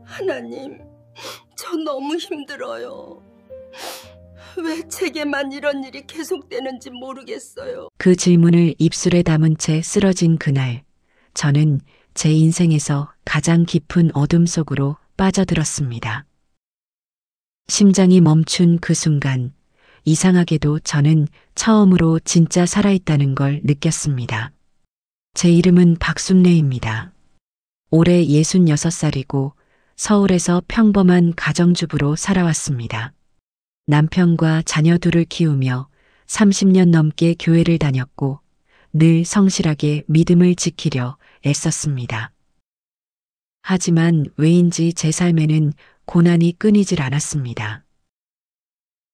하나님, 저 너무 힘들어요. 왜 제게만 이런 일이 계속되는지 모르겠어요. 그 질문을 입술에 담은 채 쓰러진 그날, 저는 제 인생에서 가장 깊은 어둠 속으로 빠져들었습니다. 심장이 멈춘 그 순간, 이상하게도 저는 처음으로 진짜 살아있다는 걸 느꼈습니다. 제 이름은 박순례입니다. 올해 66살이고 서울에서 평범한 가정주부로 살아왔습니다. 남편과 자녀 둘을 키우며 30년 넘게 교회를 다녔고 늘 성실하게 믿음을 지키려 애썼습니다. 하지만 왜인지 제 삶에는 고난이 끊이질 않았습니다.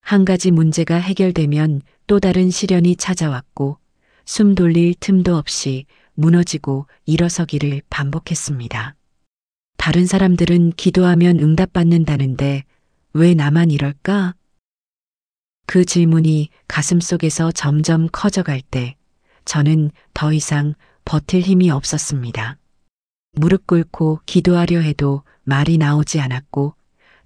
한 가지 문제가 해결되면 또 다른 시련이 찾아왔고 숨 돌릴 틈도 없이 무너지고 일어서기를 반복했습니다. 다른 사람들은 기도하면 응답받는다는데 왜 나만 이럴까? 그 질문이 가슴속에서 점점 커져갈 때 저는 더 이상 버틸 힘이 없었습니다. 무릎 꿇고 기도하려 해도 말이 나오지 않았고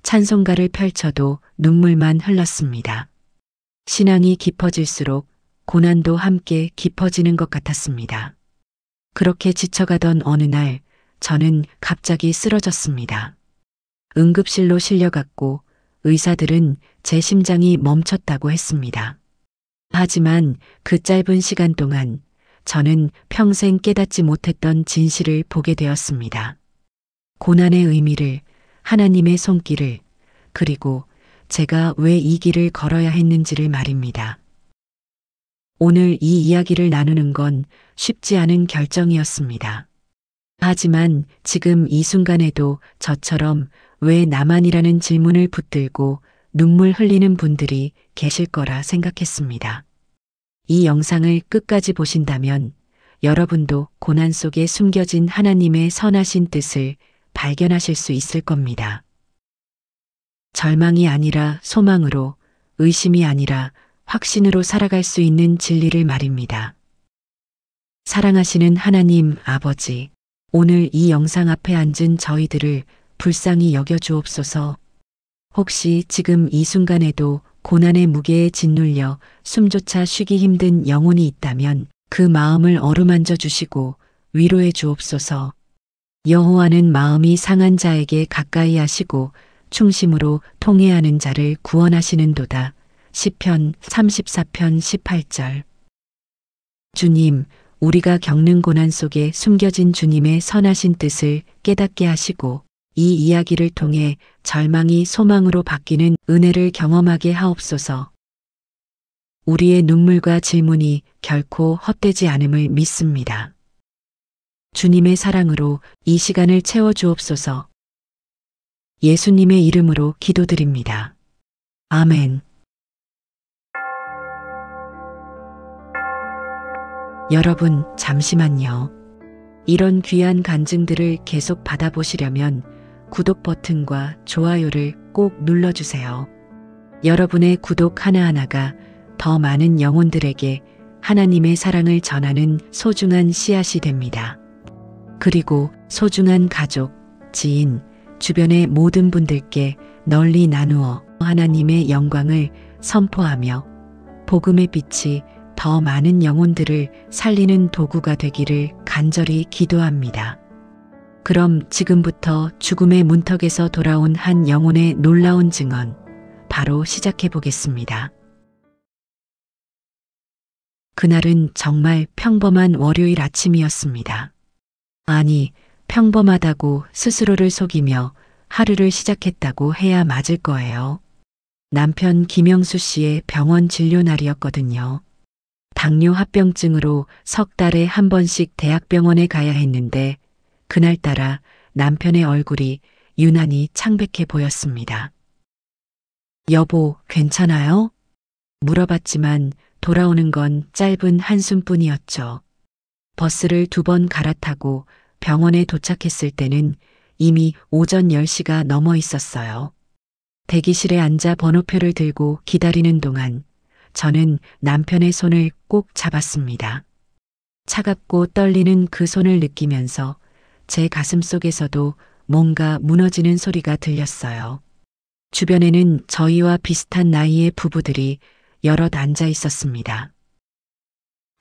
찬송가를 펼쳐도 눈물만 흘렀습니다. 신앙이 깊어질수록 고난도 함께 깊어지는 것 같았습니다. 그렇게 지쳐가던 어느 날 저는 갑자기 쓰러졌습니다. 응급실로 실려갔고 의사들은 제 심장이 멈췄다고 했습니다. 하지만 그 짧은 시간 동안 저는 평생 깨닫지 못했던 진실을 보게 되었습니다. 고난의 의미를, 하나님의 손길을, 그리고 제가 왜 이 길을 걸어야 했는지를 말입니다. 오늘 이 이야기를 나누는 건 쉽지 않은 결정이었습니다. 하지만 지금 이 순간에도 저처럼 왜 나만이라는 질문을 붙들고 눈물 흘리는 분들이 계실 거라 생각했습니다. 이 영상을 끝까지 보신다면 여러분도 고난 속에 숨겨진 하나님의 선하신 뜻을 발견하실 수 있을 겁니다. 절망이 아니라 소망으로, 의심이 아니라 확신으로 살아갈 수 있는 진리를 말입니다. 사랑하시는 하나님 아버지, 오늘 이 영상 앞에 앉은 저희들을 불쌍히 여겨주옵소서. 혹시 지금 이 순간에도 고난의 무게에 짓눌려 숨조차 쉬기 힘든 영혼이 있다면 그 마음을 어루만져 주시고 위로해 주옵소서. 여호와는 마음이 상한 자에게 가까이 하시고 충심으로 통회하는 자를 구원하시는도다. 시편 34편 18절. 주님, 우리가 겪는 고난 속에 숨겨진 주님의 선하신 뜻을 깨닫게 하시고 이 이야기를 통해 절망이 소망으로 바뀌는 은혜를 경험하게 하옵소서. 우리의 눈물과 질문이 결코 헛되지 않음을 믿습니다. 주님의 사랑으로 이 시간을 채워주옵소서. 예수님의 이름으로 기도드립니다. 아멘. 여러분, 잠시만요. 이런 귀한 간증들을 계속 받아보시려면 구독 버튼과 좋아요를 꼭 눌러주세요. 여러분의 구독 하나하나가 더 많은 영혼들에게 하나님의 사랑을 전하는 소중한 씨앗이 됩니다. 그리고 소중한 가족, 지인, 주변의 모든 분들께 널리 나누어 하나님의 영광을 선포하며 복음의 빛이 더 많은 영혼들을 살리는 도구가 되기를 간절히 기도합니다. 그럼 지금부터 죽음의 문턱에서 돌아온 한 영혼의 놀라운 증언, 바로 시작해 보겠습니다. 그날은 정말 평범한 월요일 아침이었습니다. 아니, 평범하다고 스스로를 속이며 하루를 시작했다고 해야 맞을 거예요. 남편 김영수 씨의 병원 진료 날이었거든요. 당뇨 합병증으로 석 달에 한 번씩 대학병원에 가야 했는데 그날따라 남편의 얼굴이 유난히 창백해 보였습니다. 여보, 괜찮아요? 물어봤지만 돌아오는 건 짧은 한숨뿐이었죠. 버스를 2번 갈아타고 병원에 도착했을 때는 이미 오전 10시가 넘어 있었어요. 대기실에 앉아 번호표를 들고 기다리는 동안 저는 남편의 손을 꼭 잡았습니다. 차갑고 떨리는 그 손을 느끼면서 제 가슴 속에서도 뭔가 무너지는 소리가 들렸어요. 주변에는 저희와 비슷한 나이의 부부들이 여럿 앉아 있었습니다.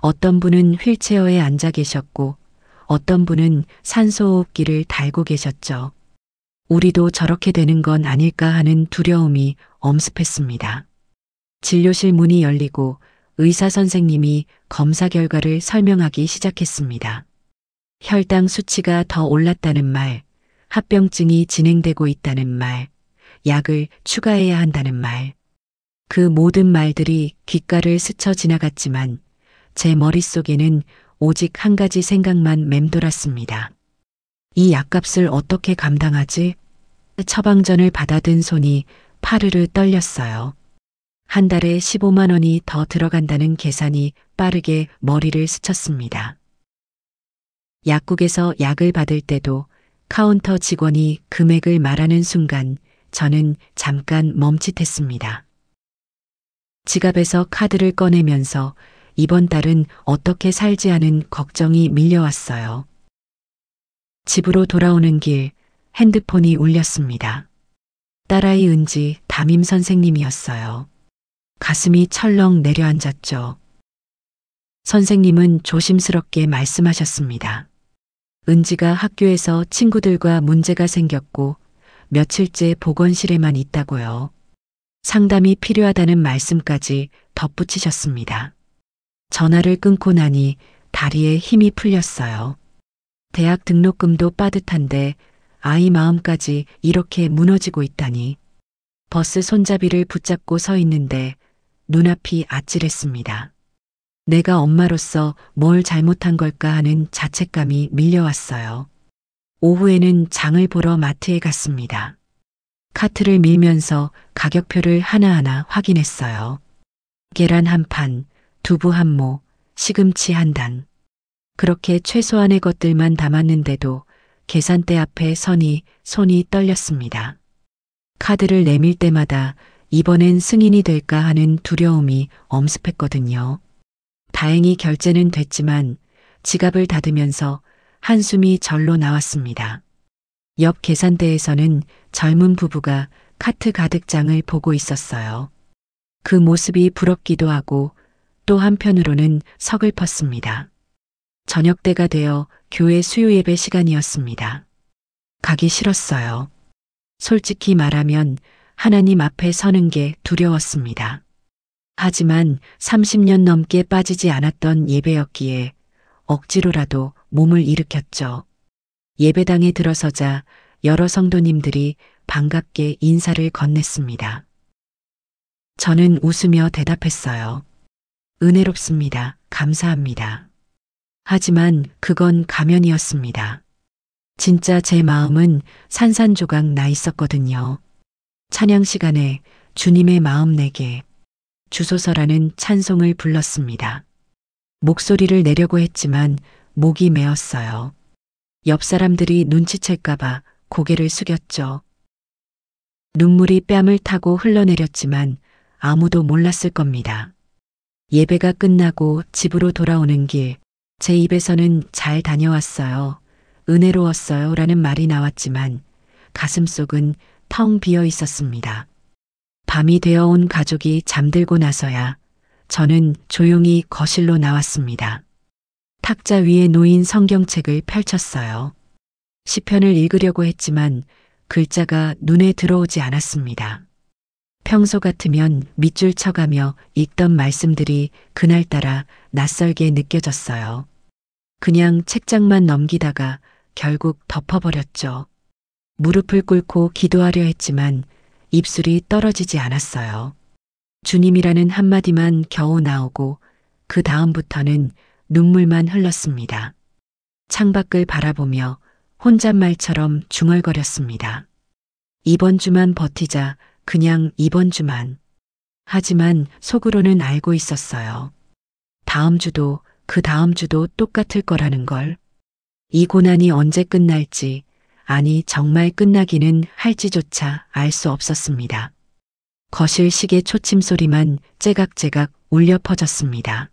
어떤 분은 휠체어에 앉아 계셨고 어떤 분은 산소호흡기를 달고 계셨죠. 우리도 저렇게 되는 건 아닐까 하는 두려움이 엄습했습니다. 진료실 문이 열리고 의사 선생님이 검사 결과를 설명하기 시작했습니다. 혈당 수치가 더 올랐다는 말, 합병증이 진행되고 있다는 말, 약을 추가해야 한다는 말. 그 모든 말들이 귓가를 스쳐 지나갔지만 제 머릿속에는 오직 한 가지 생각만 맴돌았습니다. 이 약값을 어떻게 감당하지? 처방전을 받아든 손이 파르르 떨렸어요. 한 달에 15만 원이 더 들어간다는 계산이 빠르게 머리를 스쳤습니다. 약국에서 약을 받을 때도 카운터 직원이 금액을 말하는 순간 저는 잠깐 멈칫했습니다. 지갑에서 카드를 꺼내면서 이번 달은 어떻게 살지 하는 걱정이 밀려왔어요. 집으로 돌아오는 길 핸드폰이 울렸습니다. 딸아이 은지 담임 선생님이었어요. 가슴이 철렁 내려앉았죠. 선생님은 조심스럽게 말씀하셨습니다. 은지가 학교에서 친구들과 문제가 생겼고 며칠째 보건실에만 있다고요. 상담이 필요하다는 말씀까지 덧붙이셨습니다. 전화를 끊고 나니 다리에 힘이 풀렸어요. 대학 등록금도 빠듯한데 아이 마음까지 이렇게 무너지고 있다니. 버스 손잡이를 붙잡고 서 있는데 눈앞이 아찔했습니다. 내가 엄마로서 뭘 잘못한 걸까 하는 자책감이 밀려왔어요. 오후에는 장을 보러 마트에 갔습니다. 카트를 밀면서 가격표를 하나하나 확인했어요. 계란 한 판, 두부 한 모, 시금치 한 단. 그렇게 최소한의 것들만 담았는데도 계산대 앞에 서니 손이 떨렸습니다. 카드를 내밀 때마다 이번엔 승인이 될까 하는 두려움이 엄습했거든요. 다행히 결제는 됐지만 지갑을 닫으면서 한숨이 절로 나왔습니다. 옆 계산대에서는 젊은 부부가 카트 가득 장을 보고 있었어요. 그 모습이 부럽기도 하고 또 한편으로는 서글펐습니다. 저녁때가 되어 교회 수요예배 시간이었습니다. 가기 싫었어요. 솔직히 말하면 하나님 앞에 서는 게 두려웠습니다. 하지만 30년 넘게 빠지지 않았던 예배였기에 억지로라도 몸을 일으켰죠. 예배당에 들어서자 여러 성도님들이 반갑게 인사를 건넸습니다. 저는 웃으며 대답했어요. 은혜롭습니다. 감사합니다. 하지만 그건 가면이었습니다. 진짜 제 마음은 산산조각 나 있었거든요. 찬양 시간에 주님의 마음 내게 주소서라는 찬송을 불렀습니다. 목소리를 내려고 했지만 목이 메었어요. 옆 사람들이 눈치챌까봐 고개를 숙였죠. 눈물이 뺨을 타고 흘러내렸지만 아무도 몰랐을 겁니다. 예배가 끝나고 집으로 돌아오는 길, 제 입에서는 잘 다녀왔어요. 은혜로웠어요. 라는 말이 나왔지만 가슴속은 텅 비어 있었습니다. 밤이 되어온 가족이 잠들고 나서야 저는 조용히 거실로 나왔습니다. 탁자 위에 놓인 성경책을 펼쳤어요. 시편을 읽으려고 했지만 글자가 눈에 들어오지 않았습니다. 평소 같으면 밑줄 쳐가며 읽던 말씀들이 그날따라 낯설게 느껴졌어요. 그냥 책장만 넘기다가 결국 덮어버렸죠. 무릎을 꿇고 기도하려 했지만 입술이 떨어지지 않았어요. 주님이라는 한마디만 겨우 나오고 그 다음부터는 눈물만 흘렀습니다. 창밖을 바라보며 혼잣말처럼 중얼거렸습니다. 이번 주만 버티자. 그냥 이번 주만. 하지만 속으로는 알고 있었어요. 다음 주도 그 다음 주도 똑같을 거라는 걸. 이 고난이 언제 끝날지, 아니 정말 끝나기는 할지조차 알 수 없었습니다. 거실 시계 초침 소리만 째각째각 울려 퍼졌습니다.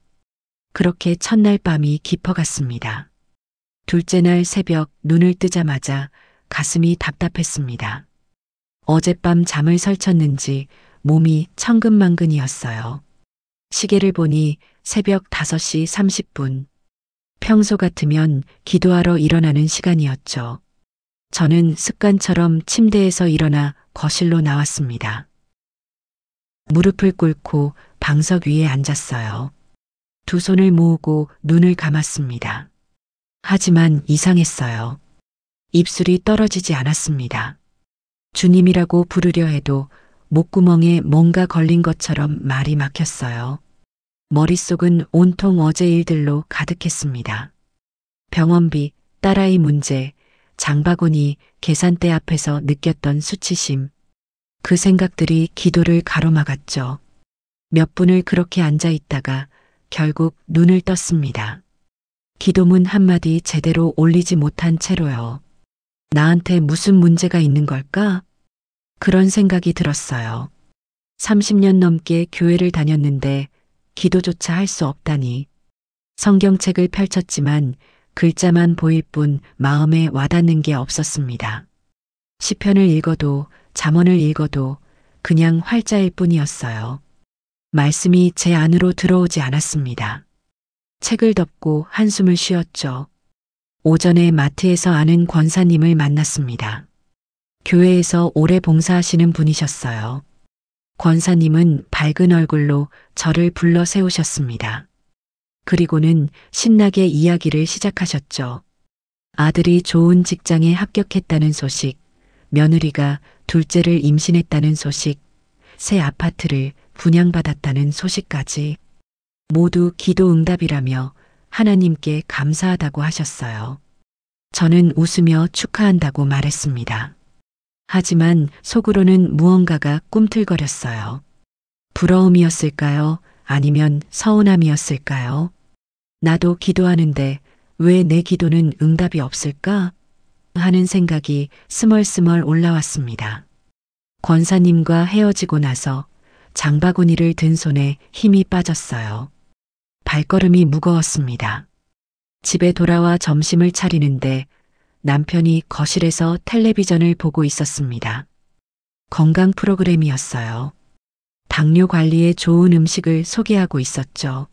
그렇게 첫날 밤이 깊어갔습니다. 둘째 날 새벽 눈을 뜨자마자 가슴이 답답했습니다. 어젯밤 잠을 설쳤는지 몸이 천근만근이었어요. 시계를 보니 새벽 5시 30분. 평소 같으면 기도하러 일어나는 시간이었죠. 저는 습관처럼 침대에서 일어나 거실로 나왔습니다. 무릎을 꿇고 방석 위에 앉았어요. 두 손을 모으고 눈을 감았습니다. 하지만 이상했어요. 입술이 떨어지지 않았습니다. 주님이라고 부르려 해도 목구멍에 뭔가 걸린 것처럼 말이 막혔어요. 머릿속은 온통 어제 일들로 가득했습니다. 병원비, 딸아이 문제, 장바구니, 계산대 앞에서 느꼈던 수치심. 그 생각들이 기도를 가로막았죠. 몇 분을 그렇게 앉아 있다가 결국 눈을 떴습니다. 기도문 한마디 제대로 올리지 못한 채로요. 나한테 무슨 문제가 있는 걸까? 그런 생각이 들었어요. 30년 넘게 교회를 다녔는데 기도조차 할 수 없다니. 성경책을 펼쳤지만 글자만 보일 뿐 마음에 와닿는 게 없었습니다. 시편을 읽어도 잠언을 읽어도 그냥 활자일 뿐이었어요. 말씀이 제 안으로 들어오지 않았습니다. 책을 덮고 한숨을 쉬었죠. 오전에 마트에서 아는 권사님을 만났습니다. 교회에서 오래 봉사하시는 분이셨어요. 권사님은 밝은 얼굴로 저를 불러 세우셨습니다. 그리고는 신나게 이야기를 시작하셨죠. 아들이 좋은 직장에 합격했다는 소식, 며느리가 둘째를 임신했다는 소식, 새 아파트를 분양받았다는 소식까지 모두 기도 응답이라며 하나님께 감사하다고 하셨어요. 저는 웃으며 축하한다고 말했습니다. 하지만 속으로는 무언가가 꿈틀거렸어요. 부러움이었을까요? 아니면 서운함이었을까요? 나도 기도하는데 왜 내 기도는 응답이 없을까? 하는 생각이 스멀스멀 올라왔습니다. 권사님과 헤어지고 나서 장바구니를 든 손에 힘이 빠졌어요. 발걸음이 무거웠습니다. 집에 돌아와 점심을 차리는데 남편이 거실에서 텔레비전을 보고 있었습니다. 건강 프로그램이었어요. 당뇨 관리에 좋은 음식을 소개하고 있었죠.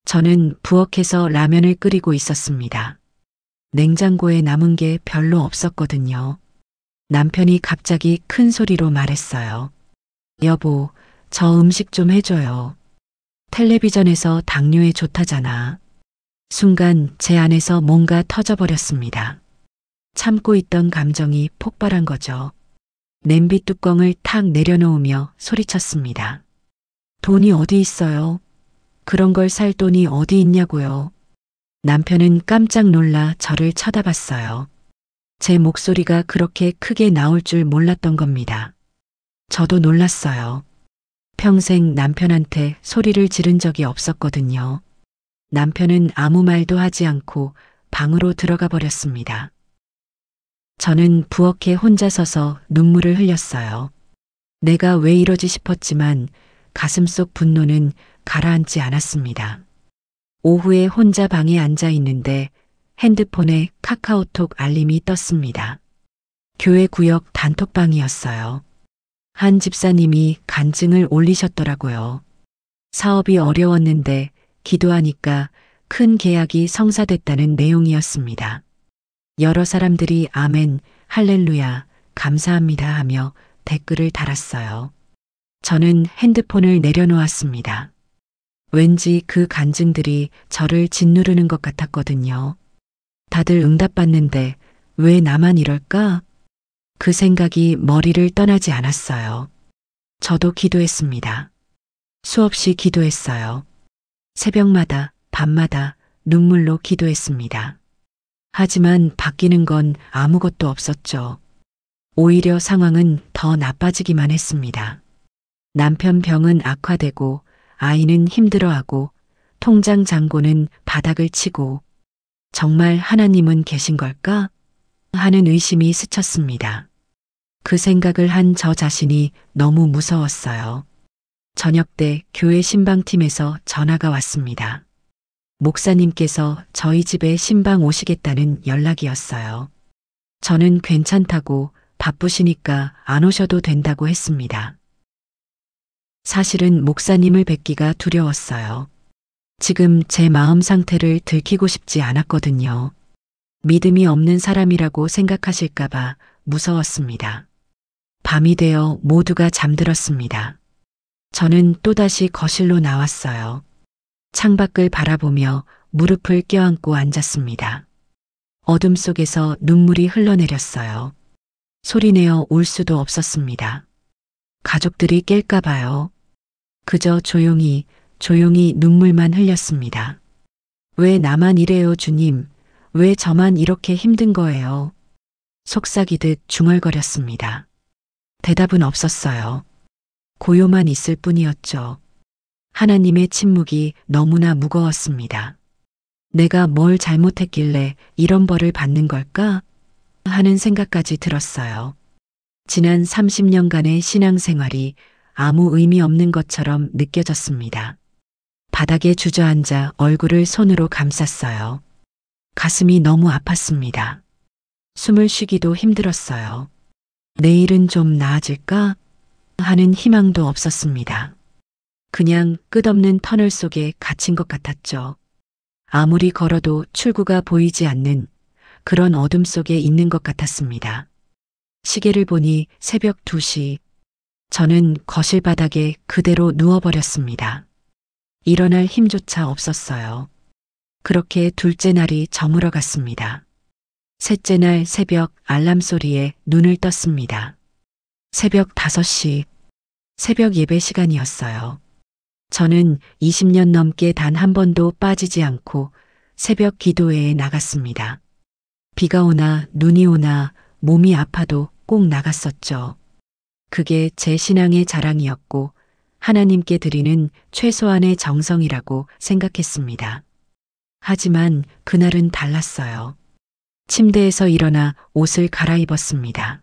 저는 부엌에서 라면을 끓이고 있었습니다. 냉장고에 남은 게 별로 없었거든요. 남편이 갑자기 큰 소리로 말했어요. 여보, 저 음식 좀 해줘요. 텔레비전에서 당뇨에 좋다잖아. 순간 제 안에서 뭔가 터져버렸습니다. 참고 있던 감정이 폭발한 거죠. 냄비 뚜껑을 탁 내려놓으며 소리쳤습니다. 돈이 어디 있어요? 그런 걸 살 돈이 어디 있냐고요. 남편은 깜짝 놀라 저를 쳐다봤어요. 제 목소리가 그렇게 크게 나올 줄 몰랐던 겁니다. 저도 놀랐어요. 평생 남편한테 소리를 지른 적이 없었거든요. 남편은 아무 말도 하지 않고 방으로 들어가 버렸습니다. 저는 부엌에 혼자 서서 눈물을 흘렸어요. 내가 왜 이러지 싶었지만 가슴속 분노는 가라앉지 않았습니다. 오후에 혼자 방에 앉아 있는데 핸드폰에 카카오톡 알림이 떴습니다. 교회 구역 단톡방이었어요. 한 집사님이 간증을 올리셨더라고요. 사업이 어려웠는데 기도하니까 큰 계약이 성사됐다는 내용이었습니다. 여러 사람들이 아멘, 할렐루야, 감사합니다 하며 댓글을 달았어요. 저는 핸드폰을 내려놓았습니다. 왠지 그 간증들이 저를 짓누르는 것 같았거든요. 다들 응답받는데 왜 나만 이럴까? 그 생각이 머리를 떠나지 않았어요. 저도 기도했습니다. 수없이 기도했어요. 새벽마다, 밤마다 눈물로 기도했습니다. 하지만 바뀌는 건 아무것도 없었죠. 오히려 상황은 더 나빠지기만 했습니다. 남편 병은 악화되고 아이는 힘들어하고 통장 잔고는 바닥을 치고 정말 하나님은 계신 걸까? 하는 의심이 스쳤습니다. 그 생각을 한 저 자신이 너무 무서웠어요. 저녁 때 교회 신방팀에서 전화가 왔습니다. 목사님께서 저희 집에 신방 오시겠다는 연락이었어요. 저는 괜찮다고 바쁘시니까 안 오셔도 된다고 했습니다. 사실은 목사님을 뵙기가 두려웠어요. 지금 제 마음 상태를 들키고 싶지 않았거든요. 믿음이 없는 사람이라고 생각하실까봐 무서웠습니다. 밤이 되어 모두가 잠들었습니다. 저는 또다시 거실로 나왔어요. 창밖을 바라보며 무릎을 껴안고 앉았습니다. 어둠 속에서 눈물이 흘러내렸어요. 소리내어 울 수도 없었습니다. 가족들이 깰까봐요. 그저 조용히 눈물만 흘렸습니다. 왜 나만 이래요, 주님? 왜 저만 이렇게 힘든 거예요? 속삭이듯 중얼거렸습니다. 대답은 없었어요. 고요만 있을 뿐이었죠. 하나님의 침묵이 너무나 무거웠습니다. 내가 뭘 잘못했길래 이런 벌을 받는 걸까? 하는 생각까지 들었어요. 지난 30년간의 신앙생활이 아무 의미 없는 것처럼 느껴졌습니다. 바닥에 주저앉아 얼굴을 손으로 감쌌어요. 가슴이 너무 아팠습니다. 숨을 쉬기도 힘들었어요. 내일은 좀 나아질까? 하는 희망도 없었습니다. 그냥 끝없는 터널 속에 갇힌 것 같았죠. 아무리 걸어도 출구가 보이지 않는 그런 어둠 속에 있는 것 같았습니다. 시계를 보니 새벽 2시. 저는 거실 바닥에 그대로 누워버렸습니다. 일어날 힘조차 없었어요. 그렇게 둘째 날이 저물어 갔습니다. 셋째 날 새벽 알람 소리에 눈을 떴습니다. 새벽 5시. 새벽 예배 시간이었어요. 저는 20년 넘게 단 한 번도 빠지지 않고 새벽 기도회에 나갔습니다. 비가 오나 눈이 오나 몸이 아파도 꼭 나갔었죠. 그게 제 신앙의 자랑이었고 하나님께 드리는 최소한의 정성이라고 생각했습니다. 하지만 그날은 달랐어요. 침대에서 일어나 옷을 갈아입었습니다.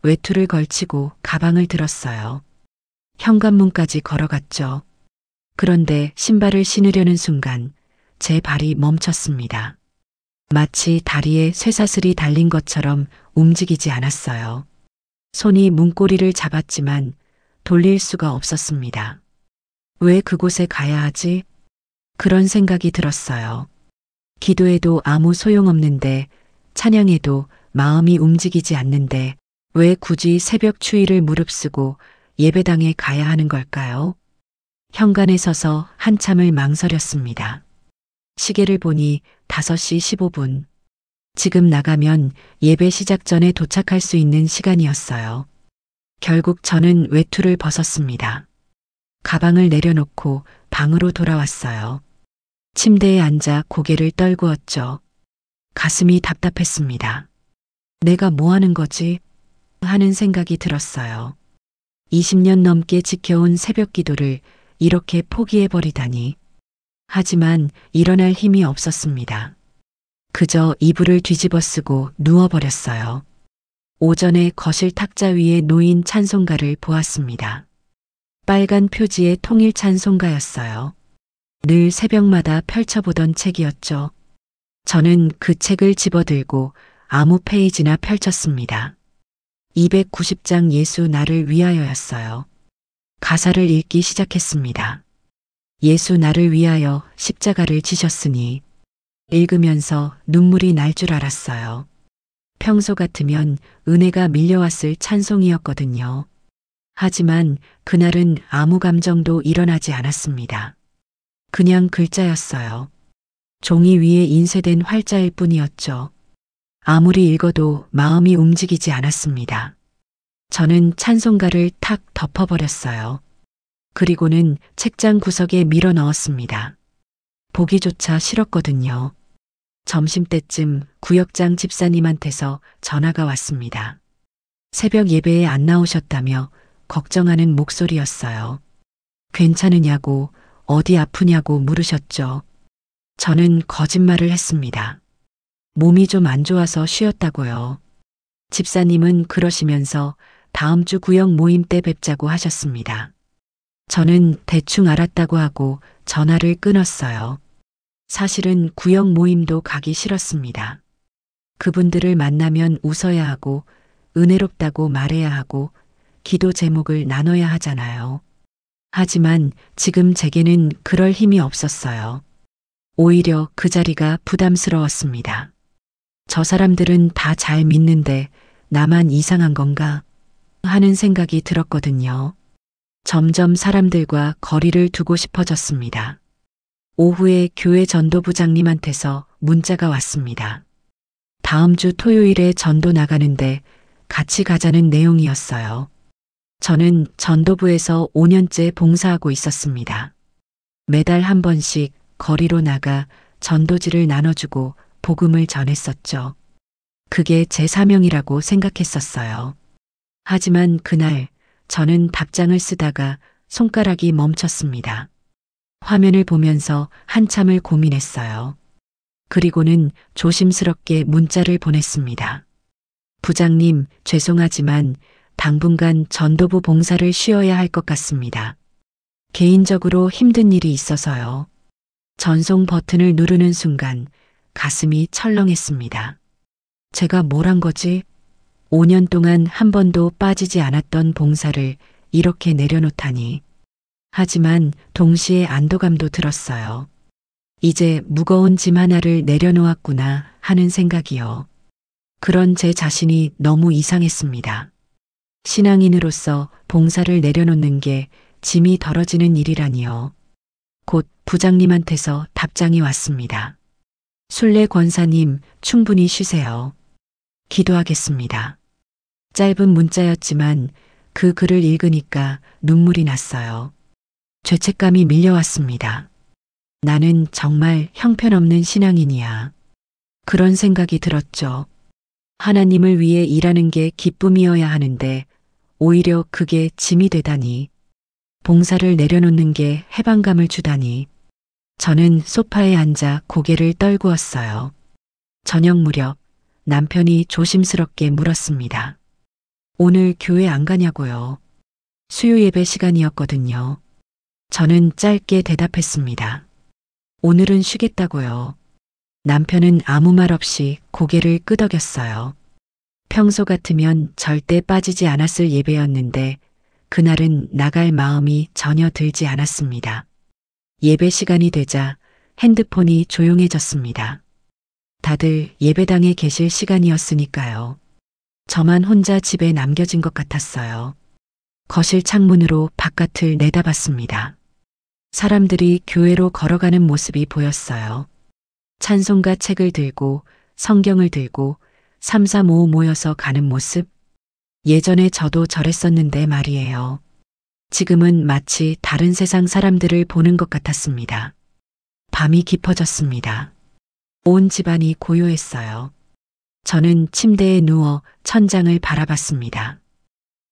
외투를 걸치고 가방을 들었어요. 현관문까지 걸어갔죠. 그런데 신발을 신으려는 순간 제 발이 멈췄습니다. 마치 다리에 쇠사슬이 달린 것처럼 움직이지 않았어요. 손이 문고리를 잡았지만 돌릴 수가 없었습니다. 왜 그곳에 가야 하지? 그런 생각이 들었어요. 기도해도 아무 소용없는데, 찬양해도 마음이 움직이지 않는데 왜 굳이 새벽 추위를 무릅쓰고 예배당에 가야 하는 걸까요? 현관에 서서 한참을 망설였습니다. 시계를 보니 5시 15분. 지금 나가면 예배 시작 전에 도착할 수 있는 시간이었어요. 결국 저는 외투를 벗었습니다. 가방을 내려놓고 방으로 돌아왔어요. 침대에 앉아 고개를 떨구었죠. 가슴이 답답했습니다. 내가 뭐 하는 거지? 하는 생각이 들었어요. 20년 넘게 지켜온 새벽 기도를 이렇게 포기해버리다니. 하지만 일어날 힘이 없었습니다. 그저 이불을 뒤집어 쓰고 누워버렸어요. 오전에 거실 탁자 위에 놓인 찬송가를 보았습니다. 빨간 표지의 통일 찬송가였어요. 늘 새벽마다 펼쳐보던 책이었죠. 저는 그 책을 집어들고 아무 페이지나 펼쳤습니다. 290장 예수 나를 위하여였어요. 가사를 읽기 시작했습니다. 예수 나를 위하여 십자가를 지셨으니. 읽으면서 눈물이 날 줄 알았어요. 평소 같으면 은혜가 밀려왔을 찬송이었거든요. 하지만 그날은 아무 감정도 일어나지 않았습니다. 그냥 글자였어요. 종이 위에 인쇄된 활자일 뿐이었죠. 아무리 읽어도 마음이 움직이지 않았습니다. 저는 찬송가를 탁 덮어버렸어요. 그리고는 책장 구석에 밀어 넣었습니다. 보기조차 싫었거든요. 점심때쯤 구역장 집사님한테서 전화가 왔습니다. 새벽 예배에 안 나오셨다며 걱정하는 목소리였어요. 괜찮으냐고, 어디 아프냐고 물으셨죠. 저는 거짓말을 했습니다. 몸이 좀 안 좋아서 쉬었다고요. 집사님은 그러시면서 다음 주 구역 모임 때 뵙자고 하셨습니다. 저는 대충 알았다고 하고 전화를 끊었어요. 사실은 구역 모임도 가기 싫었습니다. 그분들을 만나면 웃어야 하고 은혜롭다고 말해야 하고 기도 제목을 나눠야 하잖아요. 하지만 지금 제게는 그럴 힘이 없었어요. 오히려 그 자리가 부담스러웠습니다. 저 사람들은 다 잘 믿는데 나만 이상한 건가 하는 생각이 들었거든요. 점점 사람들과 거리를 두고 싶어졌습니다. 오후에 교회 전도부장님한테서 문자가 왔습니다. 다음 주 토요일에 전도 나가는데 같이 가자는 내용이었어요. 저는 전도부에서 5년째 봉사하고 있었습니다. 매달 한 번씩 거리로 나가 전도지를 나눠주고 복음을 전했었죠. 그게 제 사명이라고 생각했었어요. 하지만 그날 저는 답장을 쓰다가 손가락이 멈췄습니다. 화면을 보면서 한참을 고민했어요. 그리고는 조심스럽게 문자를 보냈습니다. 부장님, 죄송하지만 당분간 전도부 봉사를 쉬어야 할 것 같습니다. 개인적으로 힘든 일이 있어서요. 전송 버튼을 누르는 순간 가슴이 철렁했습니다. 제가 뭘 한 거지? 5년 동안 한 번도 빠지지 않았던 봉사를 이렇게 내려놓다니. 하지만 동시에 안도감도 들었어요. 이제 무거운 짐 하나를 내려놓았구나 하는 생각이요. 그런 제 자신이 너무 이상했습니다. 신앙인으로서 봉사를 내려놓는 게 짐이 덜어지는 일이라니요. 곧 부장님한테서 답장이 왔습니다. 순례 권사님, 충분히 쉬세요. 기도하겠습니다. 짧은 문자였지만 그 글을 읽으니까 눈물이 났어요. 죄책감이 밀려왔습니다. 나는 정말 형편없는 신앙인이야. 그런 생각이 들었죠. 하나님을 위해 일하는 게 기쁨이어야 하는데 오히려 그게 짐이 되다니. 봉사를 내려놓는 게 해방감을 주다니. 저는 소파에 앉아 고개를 떨구었어요. 저녁 무렵 남편이 조심스럽게 물었습니다. 오늘 교회 안 가냐고요. 수요 예배 시간이었거든요. 저는 짧게 대답했습니다. 오늘은 쉬겠다고요. 남편은 아무 말 없이 고개를 끄덕였어요. 평소 같으면 절대 빠지지 않았을 예배였는데 그날은 나갈 마음이 전혀 들지 않았습니다. 예배 시간이 되자 핸드폰이 조용해졌습니다. 다들 예배당에 계실 시간이었으니까요. 저만 혼자 집에 남겨진 것 같았어요. 거실 창문으로 바깥을 내다봤습니다. 사람들이 교회로 걸어가는 모습이 보였어요. 찬송가 책을 들고 성경을 들고 3, 4, 5 모여서 가는 모습. 예전에 저도 저랬었는데 말이에요. 지금은 마치 다른 세상 사람들을 보는 것 같았습니다. 밤이 깊어졌습니다. 온 집안이 고요했어요. 저는 침대에 누워 천장을 바라봤습니다.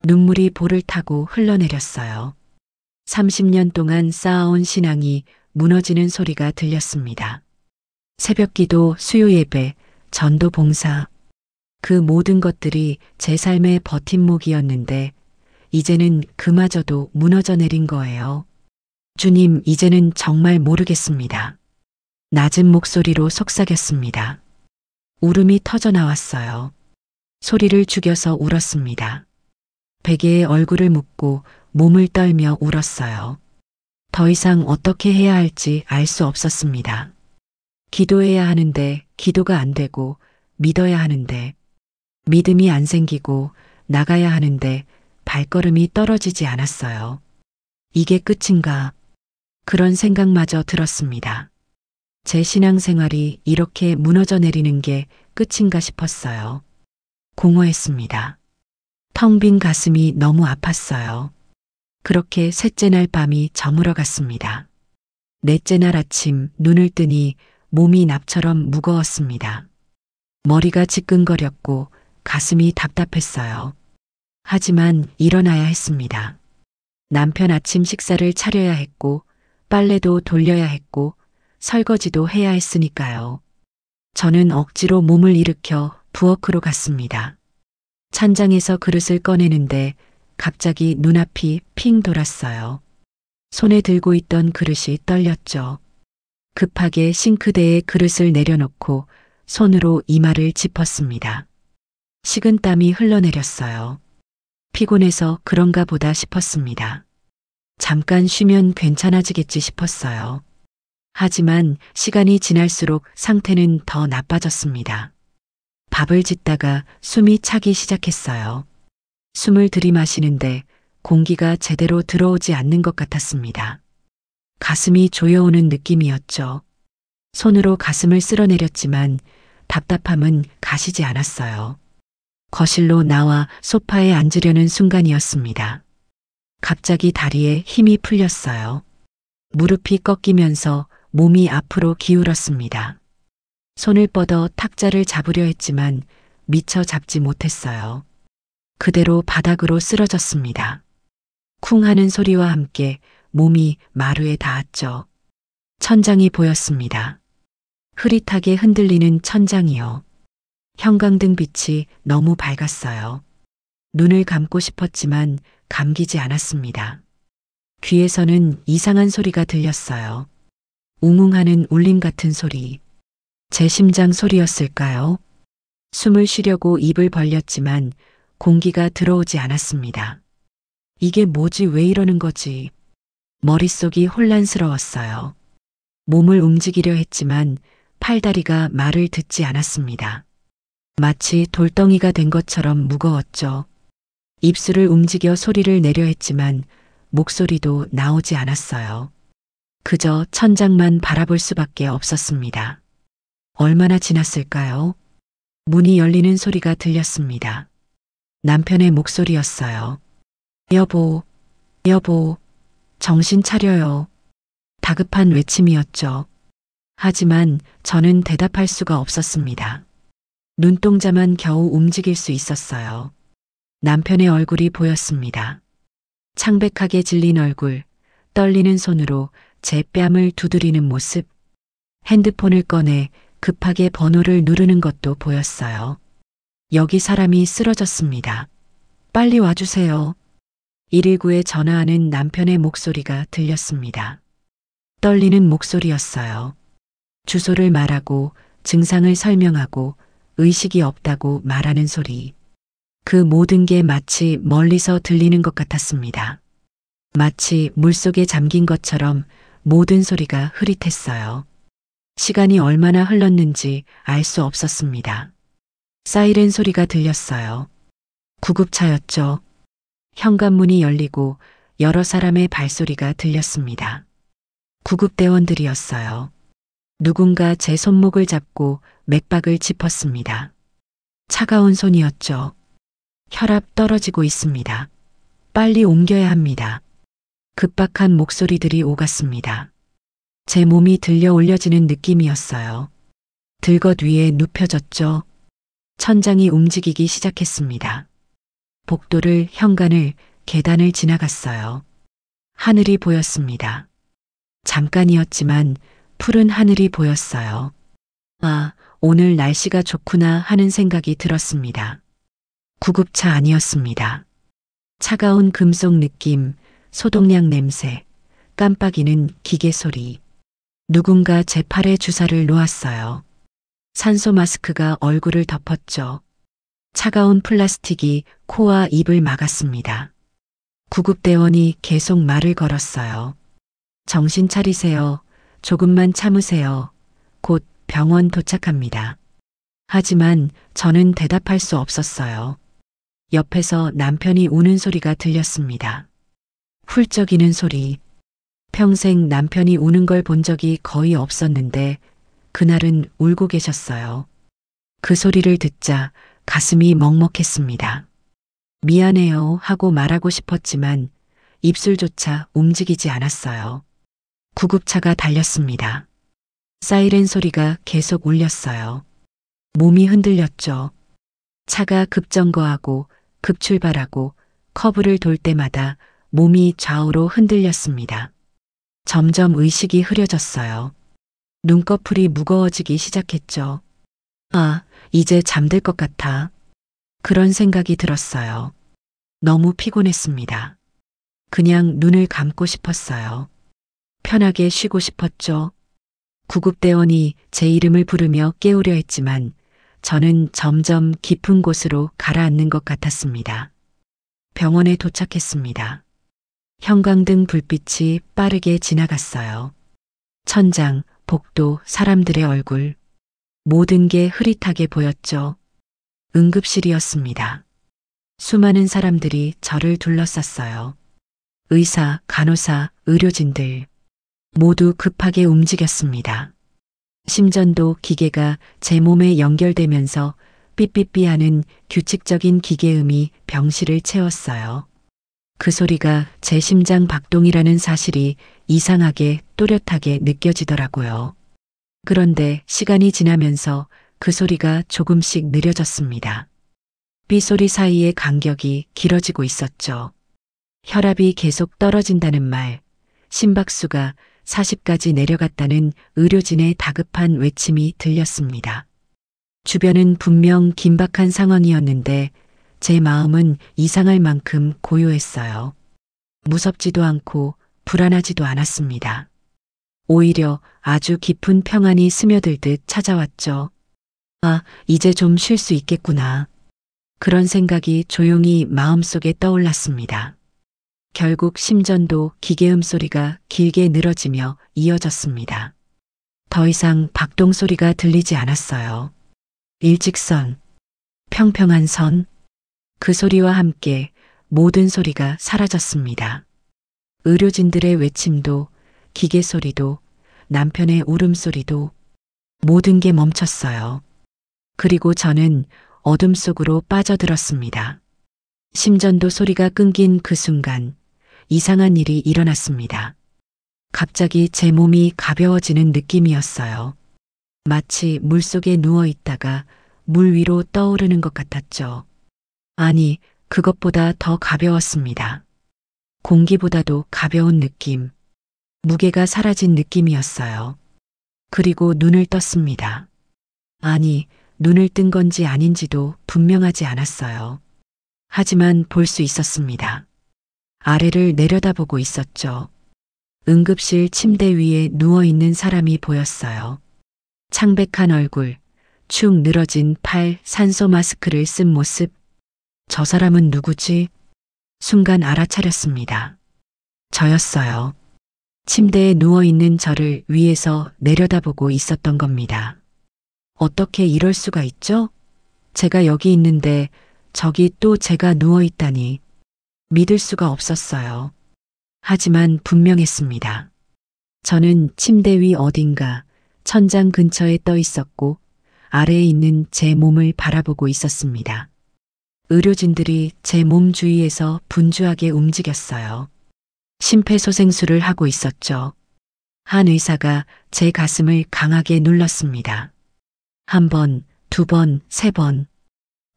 눈물이 볼을 타고 흘러내렸어요. 30년 동안 쌓아온 신앙이 무너지는 소리가 들렸습니다. 새벽기도, 수요예배, 전도 봉사. 그 모든 것들이 제 삶의 버팀목이었는데 이제는 그마저도 무너져 내린 거예요. 주님, 이제는 정말 모르겠습니다. 낮은 목소리로 속삭였습니다. 울음이 터져 나왔어요. 소리를 죽여서 울었습니다. 베개에 얼굴을 묻고 몸을 떨며 울었어요. 더 이상 어떻게 해야 할지 알 수 없었습니다. 기도해야 하는데 기도가 안 되고 믿어야 하는데 믿음이 안 생기고 나가야 하는데 발걸음이 떨어지지 않았어요. 이게 끝인가? 그런 생각마저 들었습니다. 제 신앙생활이 이렇게 무너져 내리는 게 끝인가 싶었어요. 공허했습니다. 텅 빈 가슴이 너무 아팠어요. 그렇게 셋째 날 밤이 저물어 갔습니다. 넷째 날 아침 눈을 뜨니 몸이 납처럼 무거웠습니다. 머리가 지끈거렸고 가슴이 답답했어요. 하지만 일어나야 했습니다. 남편 아침 식사를 차려야 했고 빨래도 돌려야 했고 설거지도 해야 했으니까요. 저는 억지로 몸을 일으켜 부엌으로 갔습니다. 찬장에서 그릇을 꺼내는데 갑자기 눈앞이 핑 돌았어요. 손에 들고 있던 그릇이 떨렸죠. 급하게 싱크대에 그릇을 내려놓고 손으로 이마를 짚었습니다. 식은땀이 흘러내렸어요. 피곤해서 그런가 보다 싶었습니다. 잠깐 쉬면 괜찮아지겠지 싶었어요. 하지만 시간이 지날수록 상태는 더 나빠졌습니다. 밥을 짓다가 숨이 차기 시작했어요. 숨을 들이마시는데 공기가 제대로 들어오지 않는 것 같았습니다. 가슴이 조여오는 느낌이었죠. 손으로 가슴을 쓸어내렸지만 답답함은 가시지 않았어요. 거실로 나와 소파에 앉으려는 순간이었습니다. 갑자기 다리에 힘이 풀렸어요. 무릎이 꺾이면서 몸이 앞으로 기울었습니다. 손을 뻗어 탁자를 잡으려 했지만 미처 잡지 못했어요. 그대로 바닥으로 쓰러졌습니다. 쿵 하는 소리와 함께 몸이 마루에 닿았죠. 천장이 보였습니다. 흐릿하게 흔들리는 천장이요. 형광등 빛이 너무 밝았어요. 눈을 감고 싶었지만 감기지 않았습니다. 귀에서는 이상한 소리가 들렸어요. 웅웅하는 울림 같은 소리. 제 심장 소리였을까요? 숨을 쉬려고 입을 벌렸지만 공기가 들어오지 않았습니다. 이게 뭐지, 왜 이러는 거지? 머릿속이 혼란스러웠어요. 몸을 움직이려 했지만 팔다리가 말을 듣지 않았습니다. 마치 돌덩이가 된 것처럼 무거웠죠. 입술을 움직여 소리를 내려 했지만 목소리도 나오지 않았어요. 그저 천장만 바라볼 수밖에 없었습니다. 얼마나 지났을까요? 문이 열리는 소리가 들렸습니다. 남편의 목소리였어요. 여보, 여보, 정신 차려요. 다급한 외침이었죠. 하지만 저는 대답할 수가 없었습니다. 눈동자만 겨우 움직일 수 있었어요. 남편의 얼굴이 보였습니다. 창백하게 질린 얼굴, 떨리는 손으로 제 뺨을 두드리는 모습, 핸드폰을 꺼내 급하게 번호를 누르는 것도 보였어요. 여기 사람이 쓰러졌습니다. 빨리 와주세요. 119에 전화하는 남편의 목소리가 들렸습니다. 떨리는 목소리였어요. 주소를 말하고 증상을 설명하고 의식이 없다고 말하는 소리. 그 모든 게 마치 멀리서 들리는 것 같았습니다. 마치 물속에 잠긴 것처럼 모든 소리가 흐릿했어요. 시간이 얼마나 흘렀는지 알 수 없었습니다. 사이렌 소리가 들렸어요. 구급차였죠. 현관문이 열리고 여러 사람의 발소리가 들렸습니다. 구급대원들이었어요. 누군가 제 손목을 잡고 맥박을 짚었습니다. 차가운 손이었죠. 혈압 떨어지고 있습니다. 빨리 옮겨야 합니다. 급박한 목소리들이 오갔습니다. 제 몸이 들려 올려지는 느낌이었어요. 들것 위에 눕혀졌죠. 천장이 움직이기 시작했습니다. 복도를, 현관을, 계단을 지나갔어요. 하늘이 보였습니다. 잠깐이었지만 푸른 하늘이 보였어요. 아, 오늘 날씨가 좋구나 하는 생각이 들었습니다. 구급차 아니었습니다. 차가운 금속 느낌, 소독약 냄새, 깜빡이는 기계 소리. 누군가 제 팔에 주사를 놓았어요. 산소 마스크가 얼굴을 덮었죠. 차가운 플라스틱이 코와 입을 막았습니다. 구급대원이 계속 말을 걸었어요. 정신 차리세요. 조금만 참으세요. 곧 병원 도착합니다. 하지만 저는 대답할 수 없었어요. 옆에서 남편이 우는 소리가 들렸습니다. 훌쩍이는 소리. 평생 남편이 우는 걸 본 적이 거의 없었는데 그날은 울고 계셨어요. 그 소리를 듣자 가슴이 먹먹했습니다. 미안해요 하고 말하고 싶었지만 입술조차 움직이지 않았어요. 구급차가 달렸습니다. 사이렌 소리가 계속 울렸어요. 몸이 흔들렸죠. 차가 급정거하고 급출발하고 커브를 돌 때마다 몸이 좌우로 흔들렸습니다. 점점 의식이 흐려졌어요. 눈꺼풀이 무거워지기 시작했죠. 아, 이제 잠들 것 같아. 그런 생각이 들었어요. 너무 피곤했습니다. 그냥 눈을 감고 싶었어요. 편하게 쉬고 싶었죠. 구급대원이 제 이름을 부르며 깨우려 했지만 저는 점점 깊은 곳으로 가라앉는 것 같았습니다. 병원에 도착했습니다. 형광등 불빛이 빠르게 지나갔어요. 천장, 복도, 사람들의 얼굴, 모든 게 흐릿하게 보였죠. 응급실이었습니다. 수많은 사람들이 저를 둘러쌌어요. 의사, 간호사, 의료진들 모두 급하게 움직였습니다. 심전도 기계가 제 몸에 연결되면서 삐삐삐하는 규칙적인 기계음이 병실을 채웠어요. 그 소리가 제 심장 박동이라는 사실이 이상하게 또렷하게 느껴지더라고요. 그런데 시간이 지나면서 그 소리가 조금씩 느려졌습니다. 삐소리 사이의 간격이 길어지고 있었죠. 혈압이 계속 떨어진다는 말, 심박수가 40까지 내려갔다는 의료진의 다급한 외침이 들렸습니다. 주변은 분명 긴박한 상황이었는데 제 마음은 이상할 만큼 고요했어요. 무섭지도 않고 불안하지도 않았습니다. 오히려 아주 깊은 평안이 스며들 듯 찾아왔죠. 아, 이제 좀 쉴 수 있겠구나. 그런 생각이 조용히 마음속에 떠올랐습니다. 결국 심전도 기계음 소리가 길게 늘어지며 이어졌습니다. 더 이상 박동 소리가 들리지 않았어요. 일직선, 평평한 선, 그 소리와 함께 모든 소리가 사라졌습니다. 의료진들의 외침도, 기계 소리도, 남편의 울음소리도 모든 게 멈췄어요. 그리고 저는 어둠 속으로 빠져들었습니다. 심전도 소리가 끊긴 그 순간 이상한 일이 일어났습니다. 갑자기 제 몸이 가벼워지는 느낌이었어요. 마치 물속에 누워 있다가 물 위로 떠오르는 것 같았죠. 아니, 그것보다 더 가벼웠습니다. 공기보다도 가벼운 느낌, 무게가 사라진 느낌이었어요. 그리고 눈을 떴습니다. 아니, 눈을 뜬 건지 아닌지도 분명하지 않았어요. 하지만 볼 수 있었습니다. 아래를 내려다보고 있었죠. 응급실 침대 위에 누워있는 사람이 보였어요. 창백한 얼굴, 축 늘어진 팔, 산소 마스크를 쓴 모습. 저 사람은 누구지? 순간 알아차렸습니다. 저였어요. 침대에 누워있는 저를 위에서 내려다보고 있었던 겁니다. 어떻게 이럴 수가 있죠? 제가 여기 있는데 저기 또 제가 누워있다니. 믿을 수가 없었어요. 하지만 분명했습니다. 저는 침대 위 어딘가 천장 근처에 떠 있었고 아래에 있는 제 몸을 바라보고 있었습니다. 의료진들이 제 몸 주위에서 분주하게 움직였어요. 심폐소생술을 하고 있었죠. 한 의사가 제 가슴을 강하게 눌렀습니다. 한 번, 두 번, 세 번.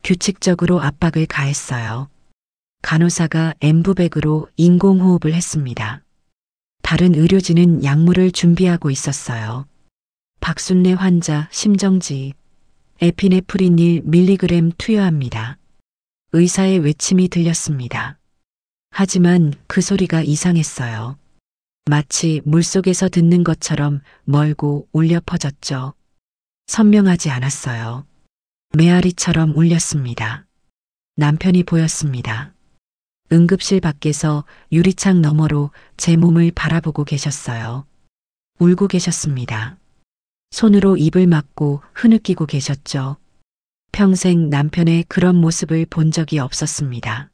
규칙적으로 압박을 가했어요. 간호사가 엠브백으로 인공호흡을 했습니다. 다른 의료진은 약물을 준비하고 있었어요. 박순례 환자 심정지, 에피네프린 1mg 투여합니다. 의사의 외침이 들렸습니다. 하지만 그 소리가 이상했어요. 마치 물속에서 듣는 것처럼 멀고 울려 퍼졌죠. 선명하지 않았어요. 메아리처럼 울렸습니다. 남편이 보였습니다. 응급실 밖에서 유리창 너머로 제 몸을 바라보고 계셨어요. 울고 계셨습니다. 손으로 입을 막고 흐느끼고 계셨죠. 평생 남편의 그런 모습을 본 적이 없었습니다.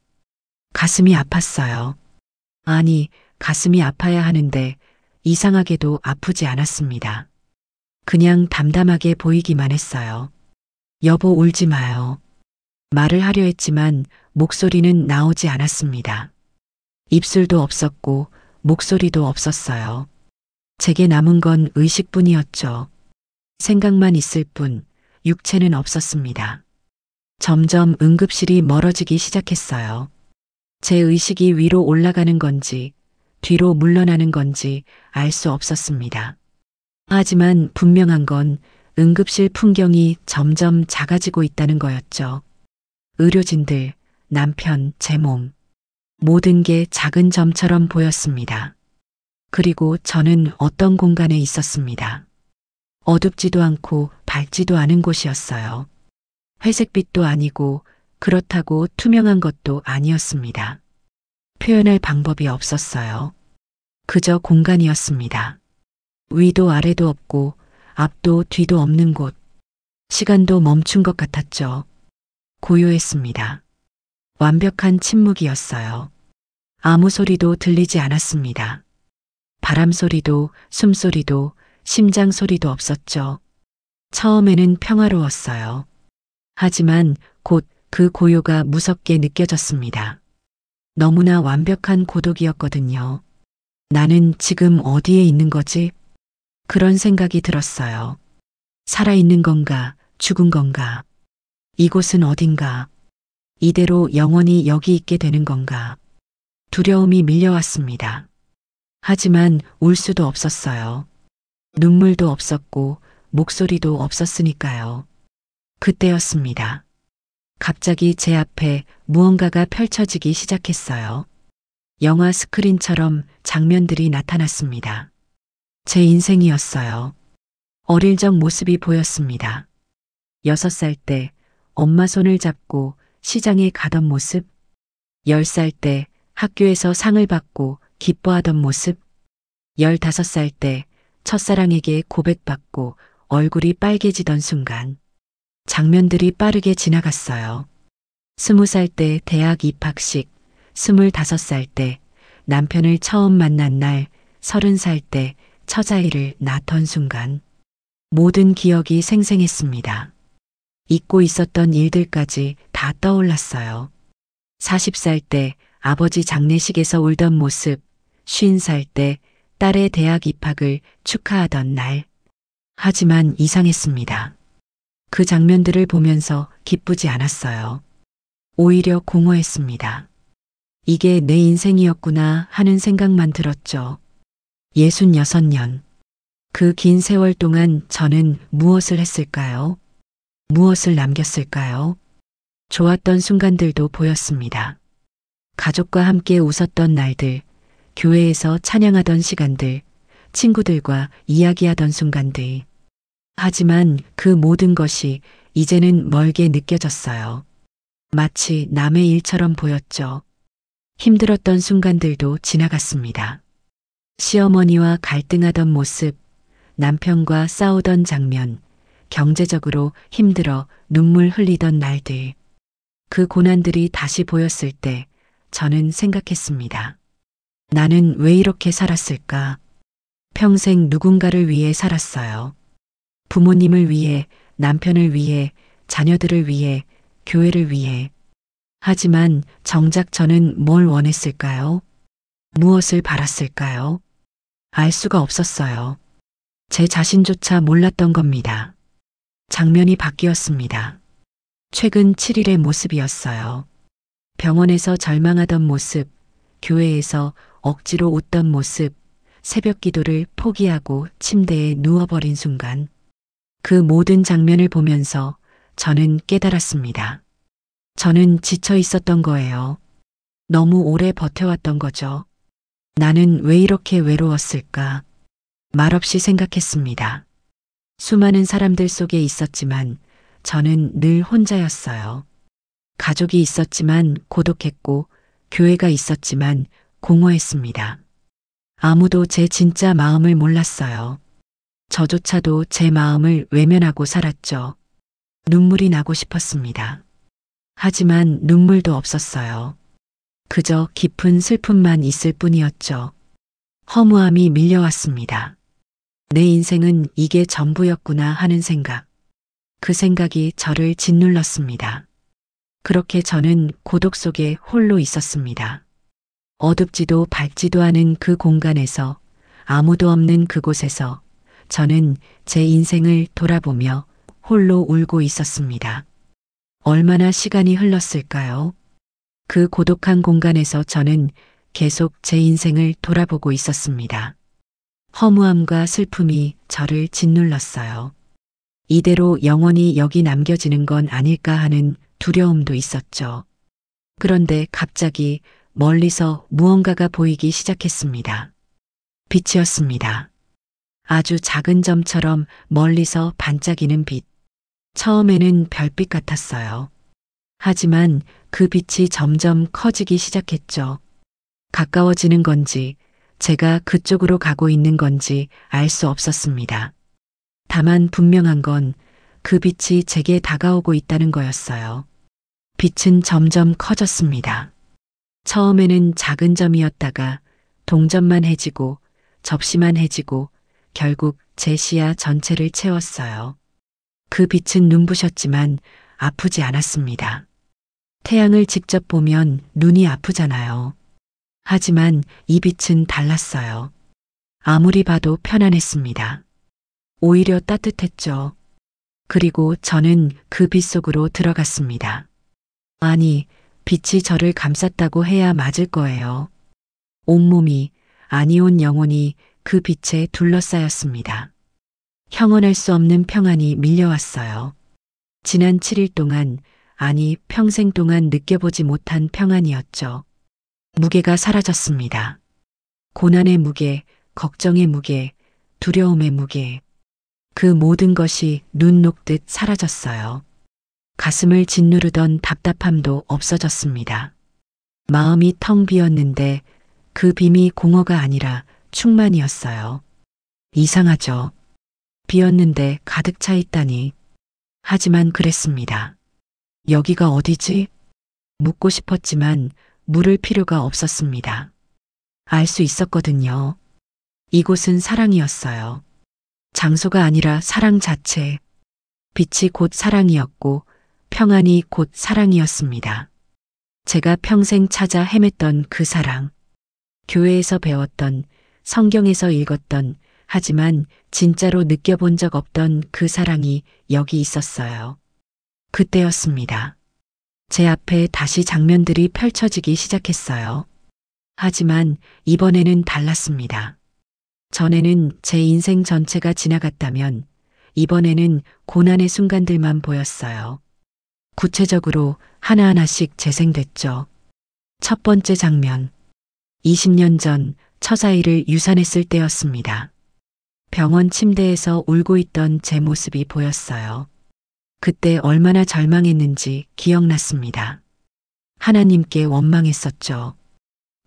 가슴이 아팠어요. 아니, 가슴이 아파야 하는데 이상하게도 아프지 않았습니다. 그냥 담담하게 보이기만 했어요. 여보, 울지 마요. 말을 하려 했지만 목소리는 나오지 않았습니다. 입술도 없었고 목소리도 없었어요. 제게 남은 건 의식뿐이었죠. 생각만 있을 뿐 육체는 없었습니다. 점점 응급실이 멀어지기 시작했어요. 제 의식이 위로 올라가는 건지 뒤로 물러나는 건지 알 수 없었습니다. 하지만 분명한 건 응급실 풍경이 점점 작아지고 있다는 거였죠. 의료진들, 남편, 제 몸, 모든 게 작은 점처럼 보였습니다. 그리고 저는 어떤 공간에 있었습니다. 어둡지도 않고 밝지도 않은 곳이었어요. 회색빛도 아니고 그렇다고 투명한 것도 아니었습니다. 표현할 방법이 없었어요. 그저 공간이었습니다. 위도 아래도 없고 앞도 뒤도 없는 곳. 시간도 멈춘 것 같았죠. 고요했습니다. 완벽한 침묵이었어요. 아무 소리도 들리지 않았습니다. 바람 소리도 숨소리도 심장 소리도 없었죠. 처음에는 평화로웠어요. 하지만 곧 그 고요가 무섭게 느껴졌습니다. 너무나 완벽한 고독이었거든요. 나는 지금 어디에 있는 거지? 그런 생각이 들었어요. 살아있는 건가, 죽은 건가? 이곳은 어딘가? 이대로 영원히 여기 있게 되는 건가? 두려움이 밀려왔습니다. 하지만 울 수도 없었어요. 눈물도 없었고 목소리도 없었으니까요. 그때였습니다. 갑자기 제 앞에 무언가가 펼쳐지기 시작했어요. 영화 스크린처럼 장면들이 나타났습니다. 제 인생이었어요. 어릴 적 모습이 보였습니다. 6살 때 엄마 손을 잡고 시장에 가던 모습, 10살 때 학교에서 상을 받고 기뻐하던 모습, 15살 때 첫사랑에게 고백받고 얼굴이 빨개지던 순간, 장면들이 빠르게 지나갔어요. 20살 때 대학 입학식, 25살 때 남편을 처음 만난 날, 30살 때 처자일을 낳던 순간, 모든 기억이 생생했습니다. 잊고 있었던 일들까지 다 떠올랐어요. 40살 때 아버지 장례식에서 울던 모습, 50살 때 딸의 대학 입학을 축하하던 날. 하지만 이상했습니다. 그 장면들을 보면서 기쁘지 않았어요. 오히려 공허했습니다. 이게 내 인생이었구나 하는 생각만 들었죠. 66년. 그 긴 세월 동안 저는 무엇을 했을까요? 무엇을 남겼을까요? 좋았던 순간들도 보였습니다. 가족과 함께 웃었던 날들, 교회에서 찬양하던 시간들, 친구들과 이야기하던 순간들. 하지만 그 모든 것이 이제는 멀게 느껴졌어요. 마치 남의 일처럼 보였죠. 힘들었던 순간들도 지나갔습니다. 시어머니와 갈등하던 모습, 남편과 싸우던 장면, 경제적으로 힘들어 눈물 흘리던 날들. 그 고난들이 다시 보였을 때 저는 생각했습니다. 나는 왜 이렇게 살았을까? 평생 누군가를 위해 살았어요. 부모님을 위해, 남편을 위해, 자녀들을 위해, 교회를 위해. 하지만 정작 저는 뭘 원했을까요? 무엇을 바랐을까요? 알 수가 없었어요. 제 자신조차 몰랐던 겁니다. 장면이 바뀌었습니다. 최근 7일의 모습이었어요. 병원에서 절망하던 모습, 교회에서 억지로 웃던 모습, 새벽 기도를 포기하고 침대에 누워버린 순간, 그 모든 장면을 보면서 저는 깨달았습니다. 저는 지쳐 있었던 거예요. 너무 오래 버텨왔던 거죠. 나는 왜 이렇게 외로웠을까? 말없이 생각했습니다. 수많은 사람들 속에 있었지만 저는 늘 혼자였어요. 가족이 있었지만 고독했고 교회가 있었지만 공허했습니다. 아무도 제 진짜 마음을 몰랐어요. 저조차도 제 마음을 외면하고 살았죠. 눈물이 나고 싶었습니다. 하지만 눈물도 없었어요. 그저 깊은 슬픔만 있을 뿐이었죠. 허무함이 밀려왔습니다. 내 인생은 이게 전부였구나 하는 생각. 그 생각이 저를 짓눌렀습니다. 그렇게 저는 고독 속에 홀로 있었습니다. 어둡지도 밝지도 않은 그 공간에서, 아무도 없는 그곳에서 저는 제 인생을 돌아보며 홀로 울고 있었습니다. 얼마나 시간이 흘렀을까요? 그 고독한 공간에서 저는 계속 제 인생을 돌아보고 있었습니다. 허무함과 슬픔이 저를 짓눌렀어요. 이대로 영원히 여기 남겨지는 건 아닐까 하는 두려움도 있었죠. 그런데 갑자기 멀리서 무언가가 보이기 시작했습니다. 빛이었습니다. 아주 작은 점처럼 멀리서 반짝이는 빛. 처음에는 별빛 같았어요. 하지만 그 빛이 점점 커지기 시작했죠. 가까워지는 건지, 제가 그쪽으로 가고 있는 건지 알 수 없었습니다. 다만 분명한 건 그 빛이 제게 다가오고 있다는 거였어요. 빛은 점점 커졌습니다. 처음에는 작은 점이었다가 동점만 해지고 접시만 해지고 결국 제 시야 전체를 채웠어요. 그 빛은 눈부셨지만 아프지 않았습니다. 태양을 직접 보면 눈이 아프잖아요. 하지만 이 빛은 달랐어요. 아무리 봐도 편안했습니다. 오히려 따뜻했죠. 그리고 저는 그 빛 속으로 들어갔습니다. 아니, 빛이 저를 감쌌다고 해야 맞을 거예요. 온몸이, 아니 온 영혼이 그 빛에 둘러싸였습니다. 형언할 수 없는 평안이 밀려왔어요. 지난 7일 동안, 아니 평생 동안 느껴보지 못한 평안이었죠. 무게가 사라졌습니다. 고난의 무게, 걱정의 무게, 두려움의 무게. 그 모든 것이 눈 녹듯 사라졌어요. 가슴을 짓누르던 답답함도 없어졌습니다. 마음이 텅 비었는데 그 빔이 공허가 아니라 충만이었어요. 이상하죠. 비었는데 가득 차 있다니. 하지만 그랬습니다. 여기가 어디지? 묻고 싶었지만 물을 필요가 없었습니다. 알 수 있었거든요. 이곳은 사랑이었어요. 장소가 아니라 사랑 자체. 빛이 곧 사랑이었고 평안이 곧 사랑이었습니다. 제가 평생 찾아 헤맸던 그 사랑. 교회에서 배웠던, 성경에서 읽었던, 하지만 진짜로 느껴본 적 없던 그 사랑이 여기 있었어요. 그때였습니다. 제 앞에 다시 장면들이 펼쳐지기 시작했어요. 하지만 이번에는 달랐습니다. 전에는 제 인생 전체가 지나갔다면 이번에는 고난의 순간들만 보였어요. 구체적으로 하나하나씩 재생됐죠. 첫 번째 장면. 20년 전 처자일을 유산했을 때였습니다. 병원 침대에서 울고 있던 제 모습이 보였어요. 그때 얼마나 절망했는지 기억났습니다. 하나님께 원망했었죠.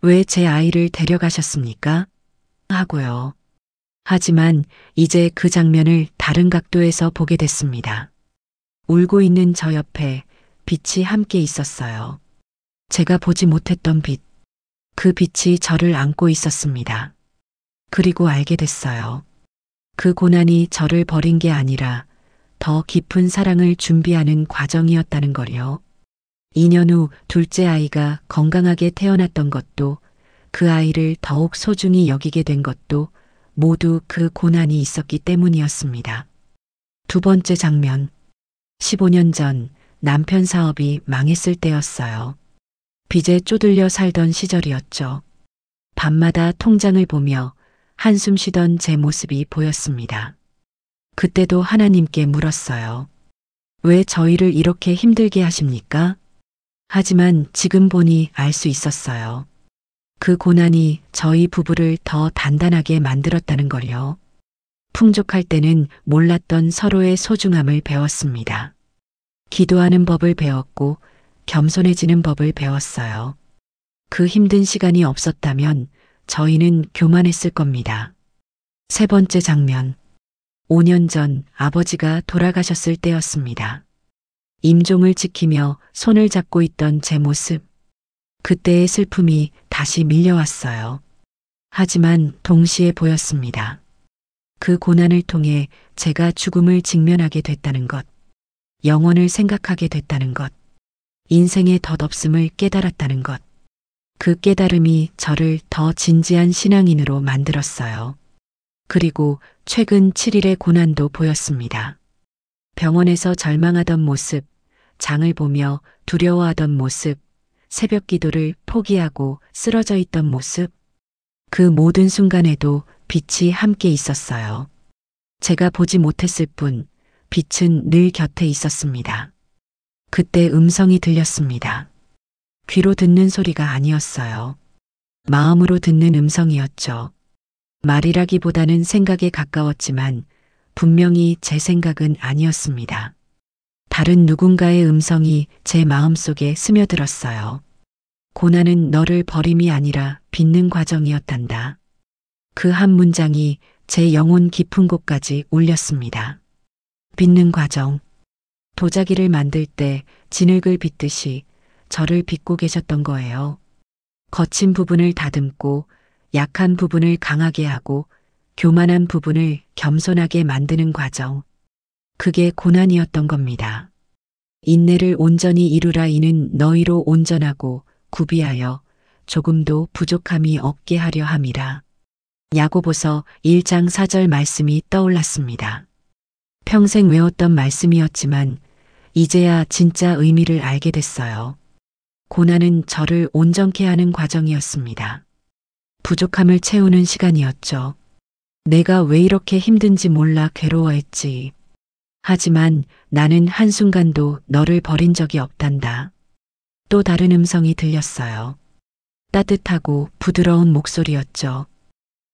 왜 제 아이를 데려가셨습니까? 하고요. 하지만 이제 그 장면을 다른 각도에서 보게 됐습니다. 울고 있는 저 옆에 빛이 함께 있었어요. 제가 보지 못했던 빛. 그 빛이 저를 안고 있었습니다. 그리고 알게 됐어요. 그 고난이 저를 버린 게 아니라 더 깊은 사랑을 준비하는 과정이었다는 걸요. 2년 후 둘째 아이가 건강하게 태어났던 것도 그 아이를 더욱 소중히 여기게 된 것도 모두 그 고난이 있었기 때문이었습니다. 두 번째 장면. 15년 전 남편 사업이 망했을 때였어요. 빚에 쪼들려 살던 시절이었죠. 밤마다 통장을 보며 한숨 쉬던 제 모습이 보였습니다. 그때도 하나님께 물었어요. 왜 저희를 이렇게 힘들게 하십니까? 하지만 지금 보니 알 수 있었어요. 그 고난이 저희 부부를 더 단단하게 만들었다는 걸요. 풍족할 때는 몰랐던 서로의 소중함을 배웠습니다. 기도하는 법을 배웠고 겸손해지는 법을 배웠어요. 그 힘든 시간이 없었다면 저희는 교만했을 겁니다. 세 번째 장면. 5년 전 아버지가 돌아가셨을 때였습니다. 임종을 지키며 손을 잡고 있던 제 모습. 그때의 슬픔이 다시 밀려왔어요. 하지만 동시에 보였습니다. 그 고난을 통해 제가 죽음을 직면하게 됐다는 것, 영혼을 생각하게 됐다는 것, 인생의 덧없음을 깨달았다는 것. 그 깨달음이 저를 더 진지한 신앙인으로 만들었어요. 그리고 최근 7일의 고난도 보였습니다. 병원에서 절망하던 모습, 장을 보며 두려워하던 모습, 새벽 기도를 포기하고 쓰러져 있던 모습. 그 모든 순간에도 빛이 함께 있었어요. 제가 보지 못했을 뿐 빛은 늘 곁에 있었습니다. 그때 음성이 들렸습니다. 귀로 듣는 소리가 아니었어요. 마음으로 듣는 음성이었죠. 말이라기보다는 생각에 가까웠지만 분명히 제 생각은 아니었습니다. 다른 누군가의 음성이 제 마음속에 스며들었어요. 고난은 너를 버림이 아니라 빚는 과정이었단다. 그 한 문장이 제 영혼 깊은 곳까지 울렸습니다. 빚는 과정. 도자기를 만들 때 진흙을 빚듯이 저를 빚고 계셨던 거예요. 거친 부분을 다듬고 약한 부분을 강하게 하고 교만한 부분을 겸손하게 만드는 과정. 그게 고난이었던 겁니다. 인내를 온전히 이루라 이는 너희로 온전하고 구비하여 조금도 부족함이 없게 하려 함이라. 야고보서 1장 4절 말씀이 떠올랐습니다. 평생 외웠던 말씀이었지만 이제야 진짜 의미를 알게 됐어요. 고난은 저를 온전케 하는 과정이었습니다. 부족함을 채우는 시간이었죠. 내가 왜 이렇게 힘든지 몰라 괴로워했지. 하지만 나는 한순간도 너를 버린 적이 없단다. 또 다른 음성이 들렸어요. 따뜻하고 부드러운 목소리였죠.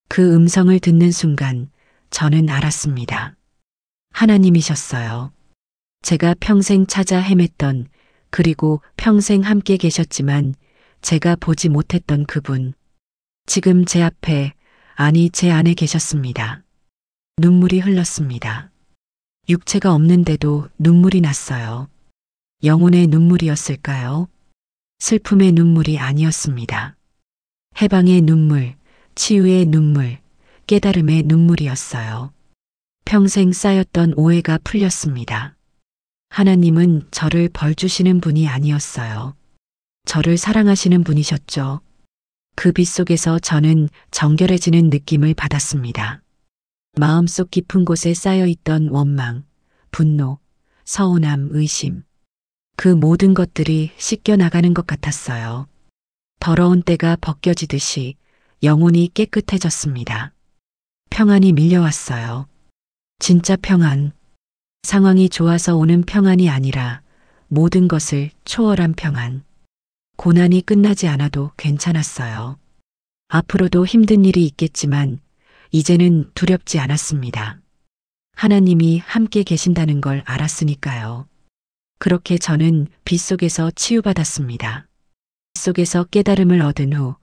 그 음성을 듣는 순간 저는 알았습니다. 하나님이셨어요. 제가 평생 찾아 헤맸던 그리고 평생 함께 계셨지만 제가 보지 못했던 그분. 지금 제 앞에, 아니 제 안에 계셨습니다. 눈물이 흘렀습니다. 육체가 없는데도 눈물이 났어요. 영혼의 눈물이었을까요? 슬픔의 눈물이 아니었습니다. 해방의 눈물, 치유의 눈물, 깨달음의 눈물이었어요. 평생 쌓였던 오해가 풀렸습니다. 하나님은 저를 벌 주시는 분이 아니었어요. 저를 사랑하시는 분이셨죠. 그 빛 속에서 저는 정결해지는 느낌을 받았습니다. 마음속 깊은 곳에 쌓여있던 원망, 분노, 서운함, 의심. 그 모든 것들이 씻겨나가는 것 같았어요. 더러운 때가 벗겨지듯이 영혼이 깨끗해졌습니다. 평안이 밀려왔어요. 진짜 평안. 상황이 좋아서 오는 평안이 아니라 모든 것을 초월한 평안. 고난이 끝나지 않아도 괜찮았어요. 앞으로도 힘든 일이 있겠지만 이제는 두렵지 않았습니다. 하나님이 함께 계신다는 걸 알았으니까요. 그렇게 저는 빛 속에서 치유받았습니다. 빛 속에서 깨달음을 얻은 후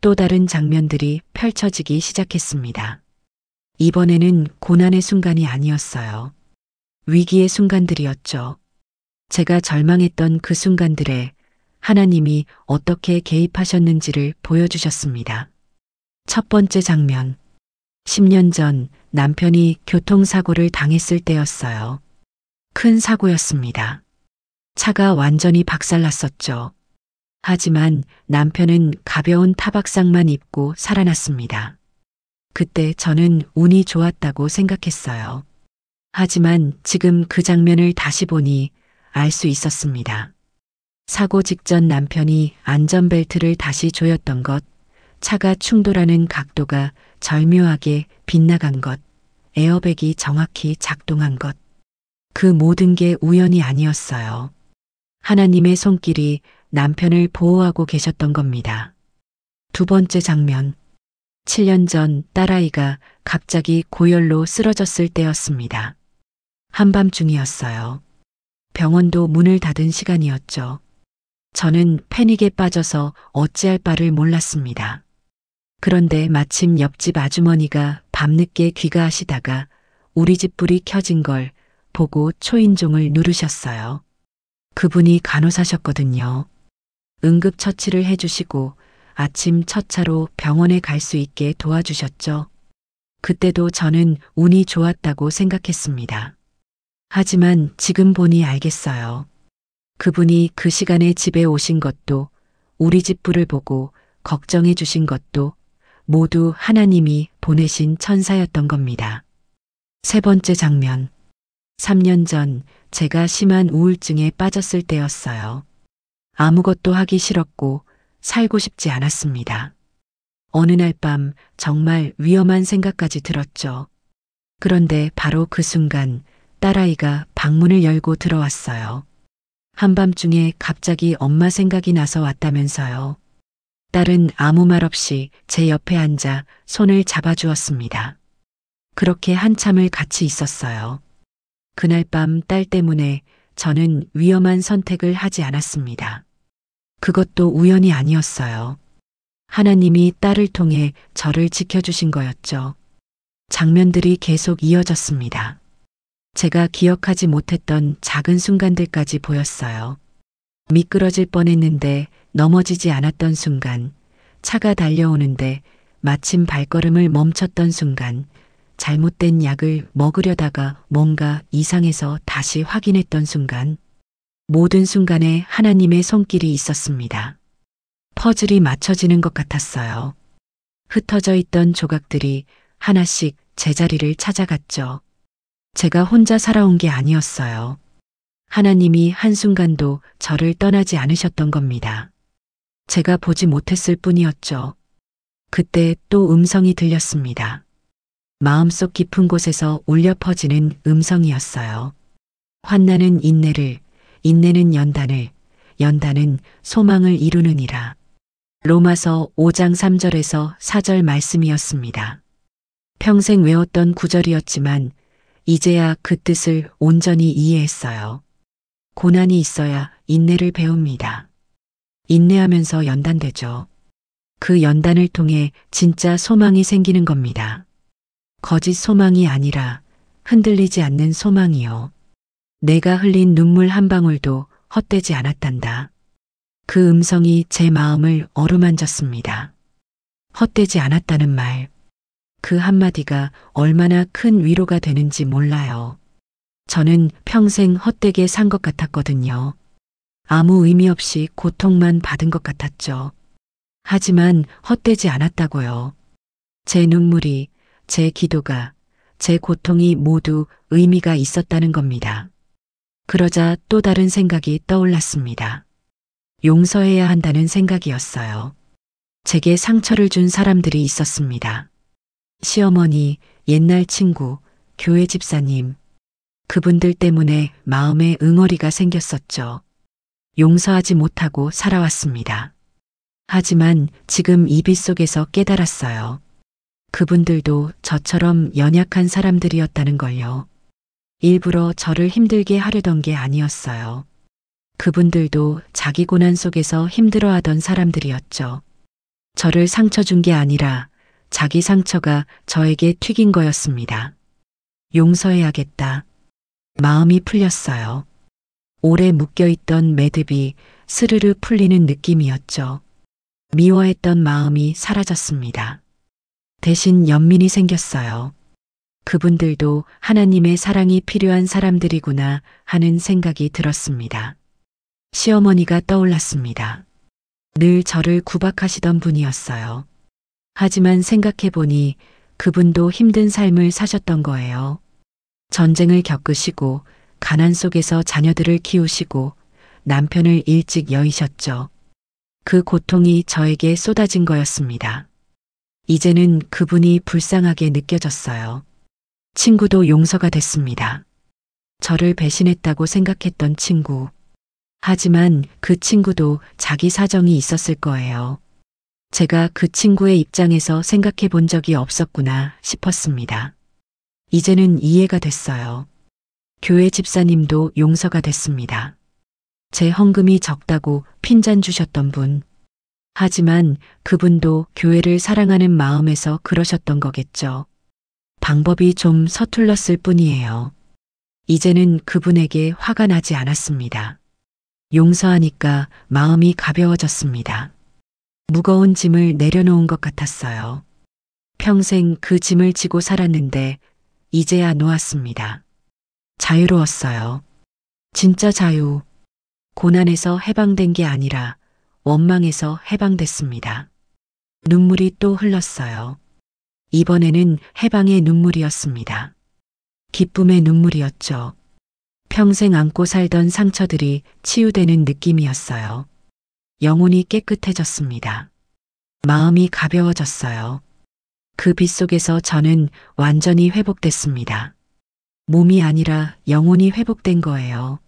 또 다른 장면들이 펼쳐지기 시작했습니다. 이번에는 고난의 순간이 아니었어요. 위기의 순간들이었죠. 제가 절망했던 그 순간들에 하나님이 어떻게 개입하셨는지를 보여주셨습니다. 첫 번째 장면. 10년 전 남편이 교통사고를 당했을 때였어요. 큰 사고였습니다. 차가 완전히 박살났었죠. 하지만 남편은 가벼운 타박상만 입고 살아났습니다. 그때 저는 운이 좋았다고 생각했어요. 하지만 지금 그 장면을 다시 보니 알 수 있었습니다. 사고 직전 남편이 안전벨트를 다시 조였던 것, 차가 충돌하는 각도가 절묘하게 빗나간 것, 에어백이 정확히 작동한 것. 그 모든 게 우연이 아니었어요. 하나님의 손길이 남편을 보호하고 계셨던 겁니다. 두 번째 장면. 7년 전 딸아이가 갑자기 고열로 쓰러졌을 때였습니다. 한밤중이었어요. 병원도 문을 닫은 시간이었죠. 저는 패닉에 빠져서 어찌할 바를 몰랐습니다. 그런데 마침 옆집 아주머니가 밤늦게 귀가하시다가 우리 집 불이 켜진 걸 보고 초인종을 누르셨어요. 그분이 간호사셨거든요. 응급처치를 해주시고 아침 첫 차로 병원에 갈 수 있게 도와주셨죠. 그때도 저는 운이 좋았다고 생각했습니다. 하지만 지금 보니 알겠어요. 그분이 그 시간에 집에 오신 것도 우리 집 불을 보고 걱정해 주신 것도 모두 하나님이 보내신 천사였던 겁니다. 세 번째 장면. 3년 전 제가 심한 우울증에 빠졌을 때였어요. 아무것도 하기 싫었고 살고 싶지 않았습니다. 어느 날 밤 정말 위험한 생각까지 들었죠. 그런데 바로 그 순간 딸아이가 방문을 열고 들어왔어요. 한밤중에 갑자기 엄마 생각이 나서 왔다면서요. 딸은 아무 말 없이 제 옆에 앉아 손을 잡아주었습니다. 그렇게 한참을 같이 있었어요. 그날 밤 딸 때문에 저는 위험한 선택을 하지 않았습니다. 그것도 우연이 아니었어요. 하나님이 딸을 통해 저를 지켜주신 거였죠. 장면들이 계속 이어졌습니다. 제가 기억하지 못했던 작은 순간들까지 보였어요. 미끄러질 뻔했는데 넘어지지 않았던 순간, 차가 달려오는데 마침 발걸음을 멈췄던 순간, 잘못된 약을 먹으려다가 뭔가 이상해서 다시 확인했던 순간, 모든 순간에 하나님의 손길이 있었습니다. 퍼즐이 맞춰지는 것 같았어요. 흩어져 있던 조각들이 하나씩 제자리를 찾아갔죠. 제가 혼자 살아온 게 아니었어요. 하나님이 한순간도 저를 떠나지 않으셨던 겁니다. 제가 보지 못했을 뿐이었죠. 그때 또 음성이 들렸습니다. 마음속 깊은 곳에서 울려 퍼지는 음성이었어요. 환난은 인내를, 인내는 연단을, 연단은 소망을 이루느니라. 로마서 5장 3절에서 4절 말씀이었습니다. 평생 외웠던 구절이었지만 이제야 그 뜻을 온전히 이해했어요. 고난이 있어야 인내를 배웁니다. 인내하면서 연단되죠. 그 연단을 통해 진짜 소망이 생기는 겁니다. 거짓 소망이 아니라 흔들리지 않는 소망이요. 내가 흘린 눈물 한 방울도 헛되지 않았단다. 그 음성이 제 마음을 어루만졌습니다. 헛되지 않았다는 말. 그 한마디가 얼마나 큰 위로가 되는지 몰라요. 저는 평생 헛되게 산 것 같았거든요. 아무 의미 없이 고통만 받은 것 같았죠. 하지만 헛되지 않았다고요. 제 눈물이, 제 기도가, 제 고통이 모두 의미가 있었다는 겁니다. 그러자 또 다른 생각이 떠올랐습니다. 용서해야 한다는 생각이었어요. 제게 상처를 준 사람들이 있었습니다. 시어머니, 옛날 친구, 교회 집사님. 그분들 때문에 마음에 응어리가 생겼었죠. 용서하지 못하고 살아왔습니다. 하지만 지금 이 빛 속에서 깨달았어요. 그분들도 저처럼 연약한 사람들이었다는 걸요. 일부러 저를 힘들게 하려던 게 아니었어요. 그분들도 자기 고난 속에서 힘들어하던 사람들이었죠. 저를 상처 준 게 아니라 자기 상처가 저에게 튀긴 거였습니다. 용서해야겠다. 마음이 풀렸어요. 오래 묶여있던 매듭이 스르르 풀리는 느낌이었죠. 미워했던 마음이 사라졌습니다. 대신 연민이 생겼어요. 그분들도 하나님의 사랑이 필요한 사람들이구나 하는 생각이 들었습니다. 시어머니가 떠올랐습니다. 늘 저를 구박하시던 분이었어요. 하지만 생각해보니 그분도 힘든 삶을 사셨던 거예요. 전쟁을 겪으시고 가난 속에서 자녀들을 키우시고 남편을 일찍 여의셨죠. 그 고통이 저에게 쏟아진 거였습니다. 이제는 그분이 불쌍하게 느껴졌어요. 친구도 용서가 됐습니다. 저를 배신했다고 생각했던 친구. 하지만 그 친구도 자기 사정이 있었을 거예요. 제가 그 친구의 입장에서 생각해 본 적이 없었구나 싶었습니다. 이제는 이해가 됐어요. 교회 집사님도 용서가 됐습니다. 제 헌금이 적다고 핀잔 주셨던 분. 하지만 그분도 교회를 사랑하는 마음에서 그러셨던 거겠죠. 방법이 좀 서툴렀을 뿐이에요. 이제는 그분에게 화가 나지 않았습니다. 용서하니까 마음이 가벼워졌습니다. 무거운 짐을 내려놓은 것 같았어요. 평생 그 짐을 지고 살았는데 이제야 놓았습니다. 자유로웠어요. 진짜 자유. 고난에서 해방된 게 아니라 원망에서 해방됐습니다. 눈물이 또 흘렀어요. 이번에는 해방의 눈물이었습니다. 기쁨의 눈물이었죠. 평생 안고 살던 상처들이 치유되는 느낌이었어요. 영혼이 깨끗해졌습니다. 마음이 가벼워졌어요. 그 빛 속에서 저는 완전히 회복됐습니다. 몸이 아니라 영혼이 회복된 거예요.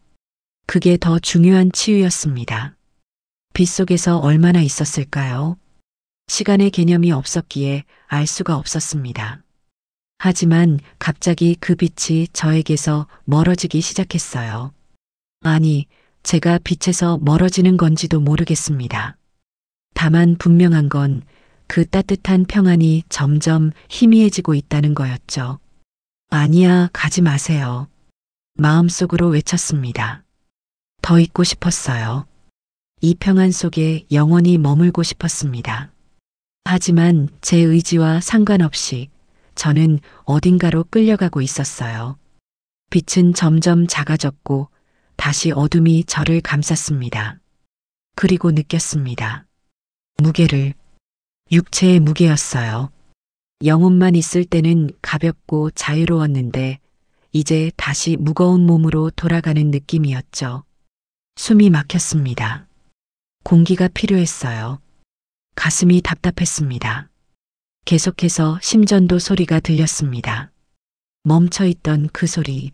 그게 더 중요한 치유였습니다. 빛 속에서 얼마나 있었을까요? 시간의 개념이 없었기에 알 수가 없었습니다. 하지만 갑자기 그 빛이 저에게서 멀어지기 시작했어요. 아니, 제가 빛에서 멀어지는 건지도 모르겠습니다. 다만 분명한 건 그 따뜻한 평안이 점점 희미해지고 있다는 거였죠. 아니야, 가지 마세요. 마음속으로 외쳤습니다. 더 있고 싶었어요. 이 평안 속에 영원히 머물고 싶었습니다. 하지만 제 의지와 상관없이 저는 어딘가로 끌려가고 있었어요. 빛은 점점 작아졌고 다시 어둠이 저를 감쌌습니다. 그리고 느꼈습니다. 무게를, 육체의 무게였어요. 영혼만 있을 때는 가볍고 자유로웠는데 이제 다시 무거운 몸으로 돌아가는 느낌이었죠. 숨이 막혔습니다. 공기가 필요했어요. 가슴이 답답했습니다. 계속해서 심전도 소리가 들렸습니다. 멈춰있던 그 소리.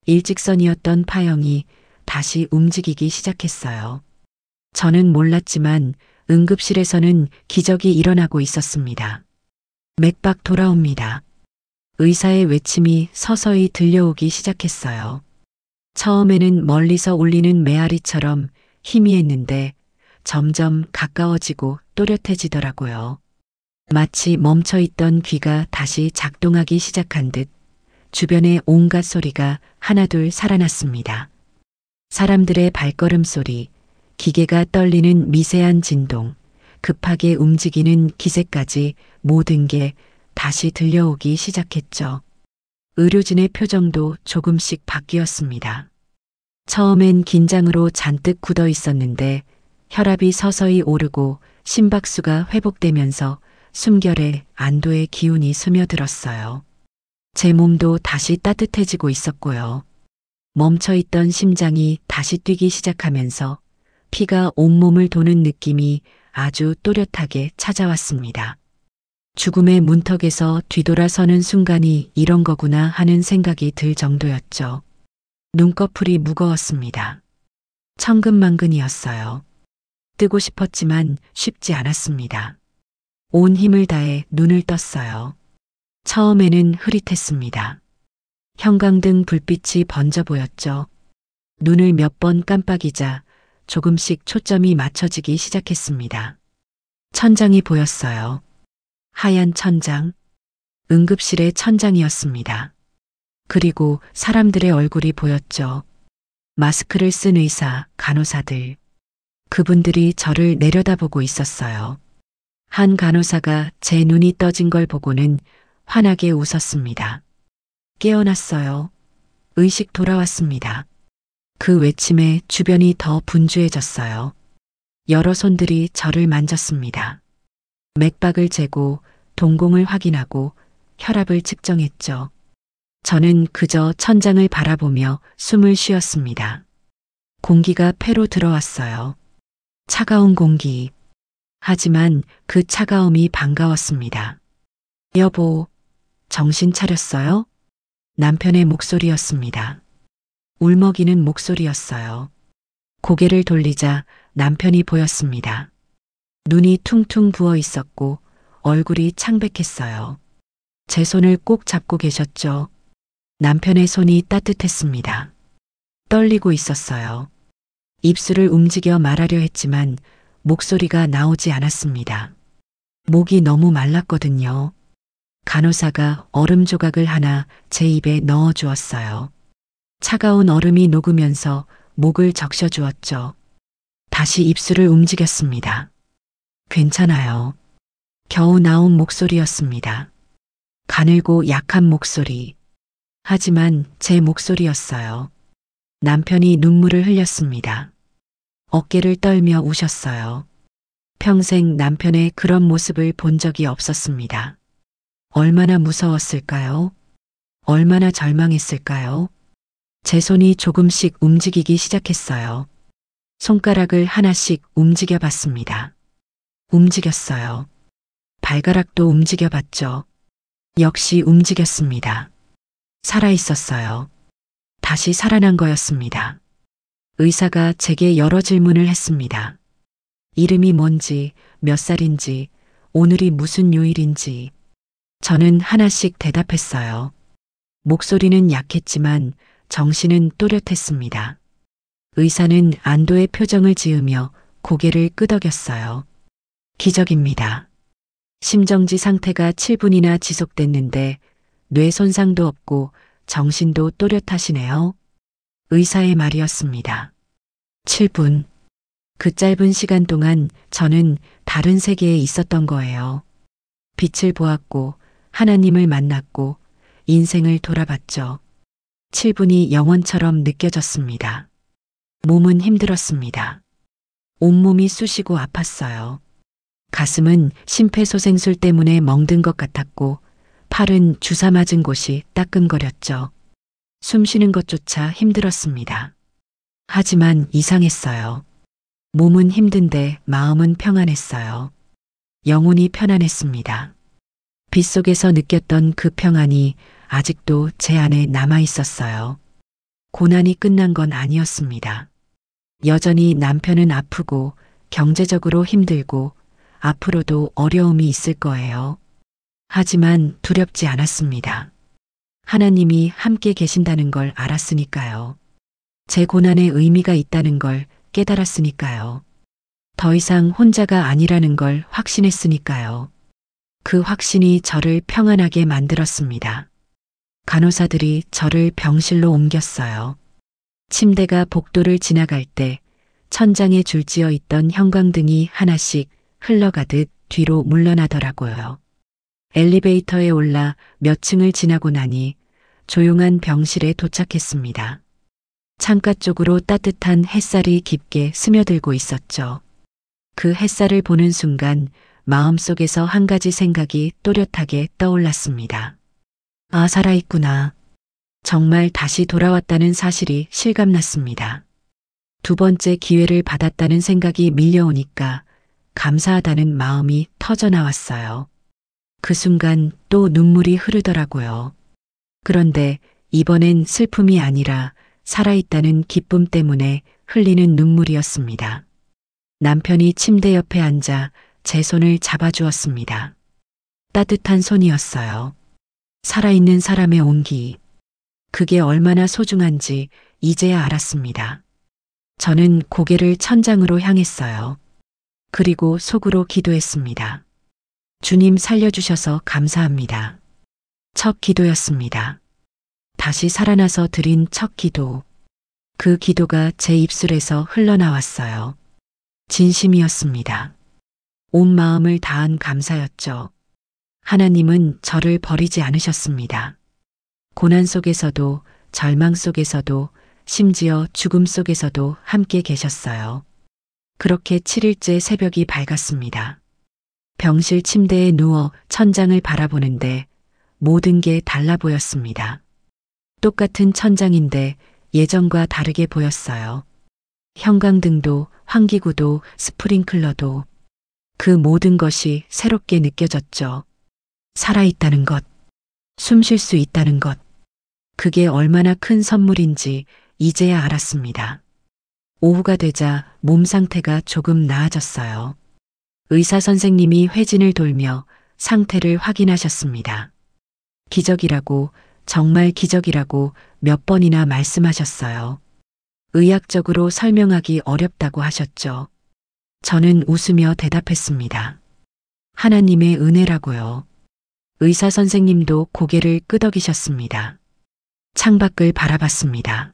일직선이었던 파형이 다시 움직이기 시작했어요. 저는 몰랐지만 응급실에서는 기적이 일어나고 있었습니다. 맥박 돌아옵니다. 의사의 외침이 서서히 들려오기 시작했어요. 처음에는 멀리서 울리는 메아리처럼 희미했는데 점점 가까워지고 또렷해지더라고요. 마치 멈춰있던 귀가 다시 작동하기 시작한 듯 주변의 온갖 소리가 하나둘 살아났습니다. 사람들의 발걸음 소리, 기계가 떨리는 미세한 진동, 급하게 움직이는 기세까지 모든 게 다시 들려오기 시작했죠. 의료진의 표정도 조금씩 바뀌었습니다. 처음엔 긴장으로 잔뜩 굳어 있었는데 혈압이 서서히 오르고 심박수가 회복되면서 숨결에 안도의 기운이 스며들었어요. 제 몸도 다시 따뜻해지고 있었고요. 멈춰있던 심장이 다시 뛰기 시작하면서 피가 온몸을 도는 느낌이 아주 또렷하게 찾아왔습니다. 죽음의 문턱에서 뒤돌아서는 순간이 이런 거구나 하는 생각이 들 정도였죠. 눈꺼풀이 무거웠습니다. 천근만근이었어요. 뜨고 싶었지만 쉽지 않았습니다. 온 힘을 다해 눈을 떴어요. 처음에는 흐릿했습니다. 형광등 불빛이 번져 보였죠. 눈을 몇 번 깜빡이자 조금씩 초점이 맞춰지기 시작했습니다. 천장이 보였어요. 하얀 천장, 응급실의 천장이었습니다. 그리고 사람들의 얼굴이 보였죠. 마스크를 쓴 의사, 간호사들. 그분들이 저를 내려다보고 있었어요. 한 간호사가 제 눈이 떠진 걸 보고는 환하게 웃었습니다. 깨어났어요. 의식 돌아왔습니다. 그 외침에 주변이 더 분주해졌어요. 여러 손들이 저를 만졌습니다. 맥박을 재고 동공을 확인하고 혈압을 측정했죠. 저는 그저 천장을 바라보며 숨을 쉬었습니다. 공기가 폐로 들어왔어요. 차가운 공기. 하지만 그 차가움이 반가웠습니다. 여보, 정신 차렸어요? 남편의 목소리였습니다. 울먹이는 목소리였어요. 고개를 돌리자 남편이 보였습니다. 눈이 퉁퉁 부어 있었고 얼굴이 창백했어요. 제 손을 꼭 잡고 계셨죠. 남편의 손이 따뜻했습니다. 떨리고 있었어요. 입술을 움직여 말하려 했지만 목소리가 나오지 않았습니다. 목이 너무 말랐거든요. 간호사가 얼음 조각을 하나 제 입에 넣어 주었어요. 차가운 얼음이 녹으면서 목을 적셔 주었죠. 다시 입술을 움직였습니다. 괜찮아요. 겨우 나온 목소리였습니다. 가늘고 약한 목소리. 하지만 제 목소리였어요. 남편이 눈물을 흘렸습니다. 어깨를 떨며 우셨어요. 평생 남편의 그런 모습을 본 적이 없었습니다. 얼마나 무서웠을까요? 얼마나 절망했을까요? 제 손이 조금씩 움직이기 시작했어요. 손가락을 하나씩 움직여 봤습니다. 움직였어요. 발가락도 움직여 봤죠. 역시 움직였습니다. 살아 있었어요. 다시 살아난 거였습니다. 의사가 제게 여러 질문을 했습니다. 이름이 뭔지, 몇 살인지, 오늘이 무슨 요일인지. 저는 하나씩 대답했어요. 목소리는 약했지만 정신은 또렷했습니다. 의사는 안도의 표정을 지으며 고개를 끄덕였어요. 기적입니다. 심정지 상태가 7분이나 지속됐는데 뇌 손상도 없고 정신도 또렷하시네요. 의사의 말이었습니다. 7분. 그 짧은 시간 동안 저는 다른 세계에 있었던 거예요. 빛을 보았고 하나님을 만났고 인생을 돌아봤죠. 7분이 영원처럼 느껴졌습니다. 몸은 힘들었습니다. 온몸이 쑤시고 아팠어요. 가슴은 심폐소생술 때문에 멍든 것 같았고 팔은 주사 맞은 곳이 따끔거렸죠. 숨 쉬는 것조차 힘들었습니다. 하지만 이상했어요. 몸은 힘든데 마음은 평안했어요. 영혼이 편안했습니다. 빗속에서 느꼈던 그 평안이 아직도 제 안에 남아 있었어요. 고난이 끝난 건 아니었습니다. 여전히 남편은 아프고 경제적으로 힘들고 앞으로도 어려움이 있을 거예요. 하지만 두렵지 않았습니다. 하나님이 함께 계신다는 걸 알았으니까요. 제 고난에 의미가 있다는 걸 깨달았으니까요. 더 이상 혼자가 아니라는 걸 확신했으니까요. 그 확신이 저를 평안하게 만들었습니다. 간호사들이 저를 병실로 옮겼어요. 침대가 복도를 지나갈 때 천장에 줄지어 있던 형광등이 하나씩 흘러가듯 뒤로 물러나더라고요. 엘리베이터에 올라 몇 층을 지나고 나니 조용한 병실에 도착했습니다. 창가 쪽으로 따뜻한 햇살이 깊게 스며들고 있었죠. 그 햇살을 보는 순간 마음속에서 한 가지 생각이 또렷하게 떠올랐습니다. 아, 살아있구나. 정말 다시 돌아왔다는 사실이 실감났습니다. 두 번째 기회를 받았다는 생각이 밀려오니까 감사하다는 마음이 터져나왔어요. 그 순간 또 눈물이 흐르더라고요. 그런데 이번엔 슬픔이 아니라 살아있다는 기쁨 때문에 흘리는 눈물이었습니다. 남편이 침대 옆에 앉아 제 손을 잡아주었습니다. 따뜻한 손이었어요. 살아있는 사람의 온기. 그게 얼마나 소중한지 이제야 알았습니다. 저는 고개를 천장으로 향했어요. 그리고 속으로 기도했습니다. 주님 살려주셔서 감사합니다. 첫 기도였습니다. 다시 살아나서 드린 첫 기도. 그 기도가 제 입술에서 흘러나왔어요. 진심이었습니다. 온 마음을 다한 감사였죠. 하나님은 저를 버리지 않으셨습니다. 고난 속에서도 절망 속에서도 심지어 죽음 속에서도 함께 계셨어요. 그렇게 7일째 새벽이 밝았습니다. 병실 침대에 누워 천장을 바라보는데 모든 게 달라 보였습니다. 똑같은 천장인데 예전과 다르게 보였어요. 형광등도 환기구도 스프링클러도 그 모든 것이 새롭게 느껴졌죠. 살아있다는 것, 숨 쉴 수 있다는 것, 그게 얼마나 큰 선물인지 이제야 알았습니다. 오후가 되자 몸 상태가 조금 나아졌어요. 의사 선생님이 회진을 돌며 상태를 확인하셨습니다. 기적이라고, 정말 기적이라고 몇 번이나 말씀하셨어요. 의학적으로 설명하기 어렵다고 하셨죠. 저는 웃으며 대답했습니다. 하나님의 은혜라고요. 의사 선생님도 고개를 끄덕이셨습니다. 창밖을 바라봤습니다.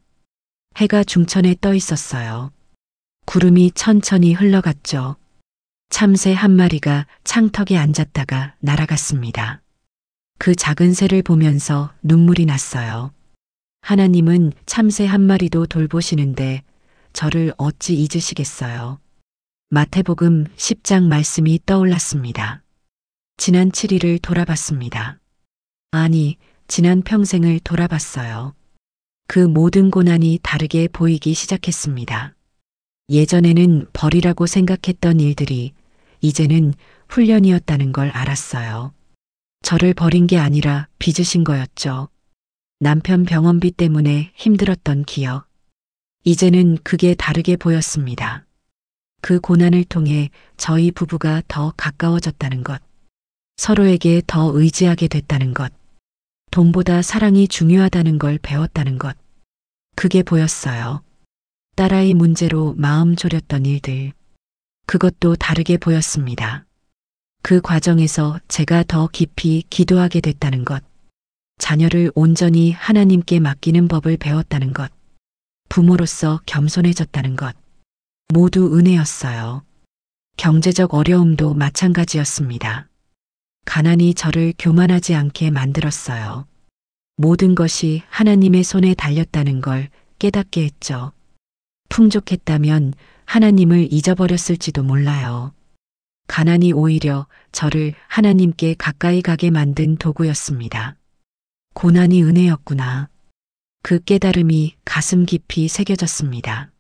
해가 중천에 떠 있었어요. 구름이 천천히 흘러갔죠. 참새 한 마리가 창턱에 앉았다가 날아갔습니다. 그 작은 새를 보면서 눈물이 났어요. 하나님은 참새 한 마리도 돌보시는데 저를 어찌 잊으시겠어요. 마태복음 10장 말씀이 떠올랐습니다. 지난 7일을 돌아봤습니다. 아니, 지난 평생을 돌아봤어요. 그 모든 고난이 다르게 보이기 시작했습니다. 예전에는 벌이라고 생각했던 일들이 이제는 훈련이었다는 걸 알았어요. 저를 버린 게 아니라 빚으신 거였죠. 남편 병원비 때문에 힘들었던 기억. 이제는 그게 다르게 보였습니다. 그 고난을 통해 저희 부부가 더 가까워졌다는 것. 서로에게 더 의지하게 됐다는 것. 돈보다 사랑이 중요하다는 걸 배웠다는 것. 그게 보였어요. 딸아이 문제로 마음 졸였던 일들. 그것도 다르게 보였습니다. 그 과정에서 제가 더 깊이 기도하게 됐다는 것. 자녀를 온전히 하나님께 맡기는 법을 배웠다는 것. 부모로서 겸손해졌다는 것. 모두 은혜였어요. 경제적 어려움도 마찬가지였습니다. 가난이 저를 교만하지 않게 만들었어요. 모든 것이 하나님의 손에 달렸다는 걸 깨닫게 했죠. 풍족했다면 하나님을 잊어버렸을지도 몰라요. 가난이 오히려 저를 하나님께 가까이 가게 만든 도구였습니다. 고난이 은혜였구나. 그 깨달음이 가슴 깊이 새겨졌습니다.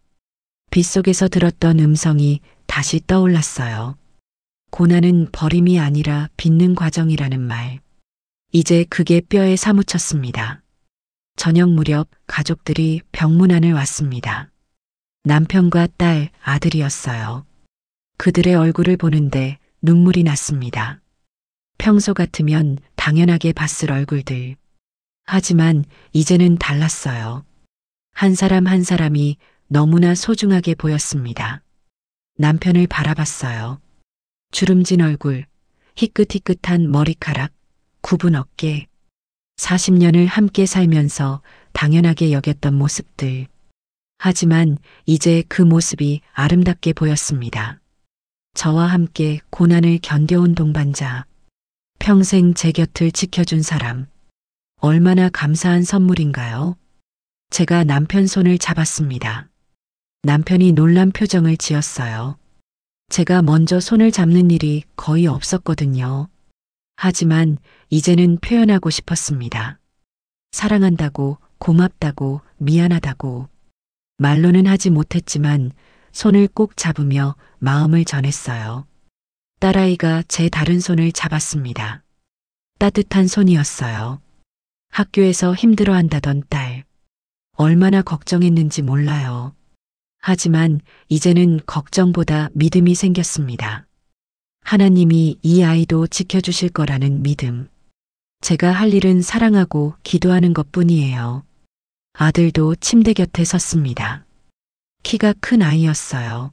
빗속에서 들었던 음성이 다시 떠올랐어요. 고난은 버림이 아니라 빚는 과정이라는 말. 이제 그게 뼈에 사무쳤습니다. 저녁 무렵 가족들이 병문안을 왔습니다. 남편과 딸, 아들이었어요. 그들의 얼굴을 보는데 눈물이 났습니다. 평소 같으면 당연하게 봤을 얼굴들. 하지만 이제는 달랐어요. 한 사람 한 사람이 너무나 소중하게 보였습니다. 남편을 바라봤어요. 주름진 얼굴, 희끗희끗한 머리카락, 굽은 어깨. 40년을 함께 살면서 당연하게 여겼던 모습들. 하지만 이제 그 모습이 아름답게 보였습니다. 저와 함께 고난을 견뎌온 동반자. 평생 제 곁을 지켜준 사람. 얼마나 감사한 선물인가요? 제가 남편 손을 잡았습니다. 남편이 놀란 표정을 지었어요. 제가 먼저 손을 잡는 일이 거의 없었거든요. 하지만 이제는 표현하고 싶었습니다. 사랑한다고, 고맙다고, 미안하다고. 말로는 하지 못했지만 손을 꼭 잡으며 마음을 전했어요. 딸아이가 제 다른 손을 잡았습니다. 따뜻한 손이었어요. 학교에서 힘들어한다던 딸. 얼마나 걱정했는지 몰라요. 하지만 이제는 걱정보다 믿음이 생겼습니다. 하나님이 이 아이도 지켜주실 거라는 믿음. 제가 할 일은 사랑하고 기도하는 것뿐이에요. 아들도 침대 곁에 섰습니다. 키가 큰 아이였어요.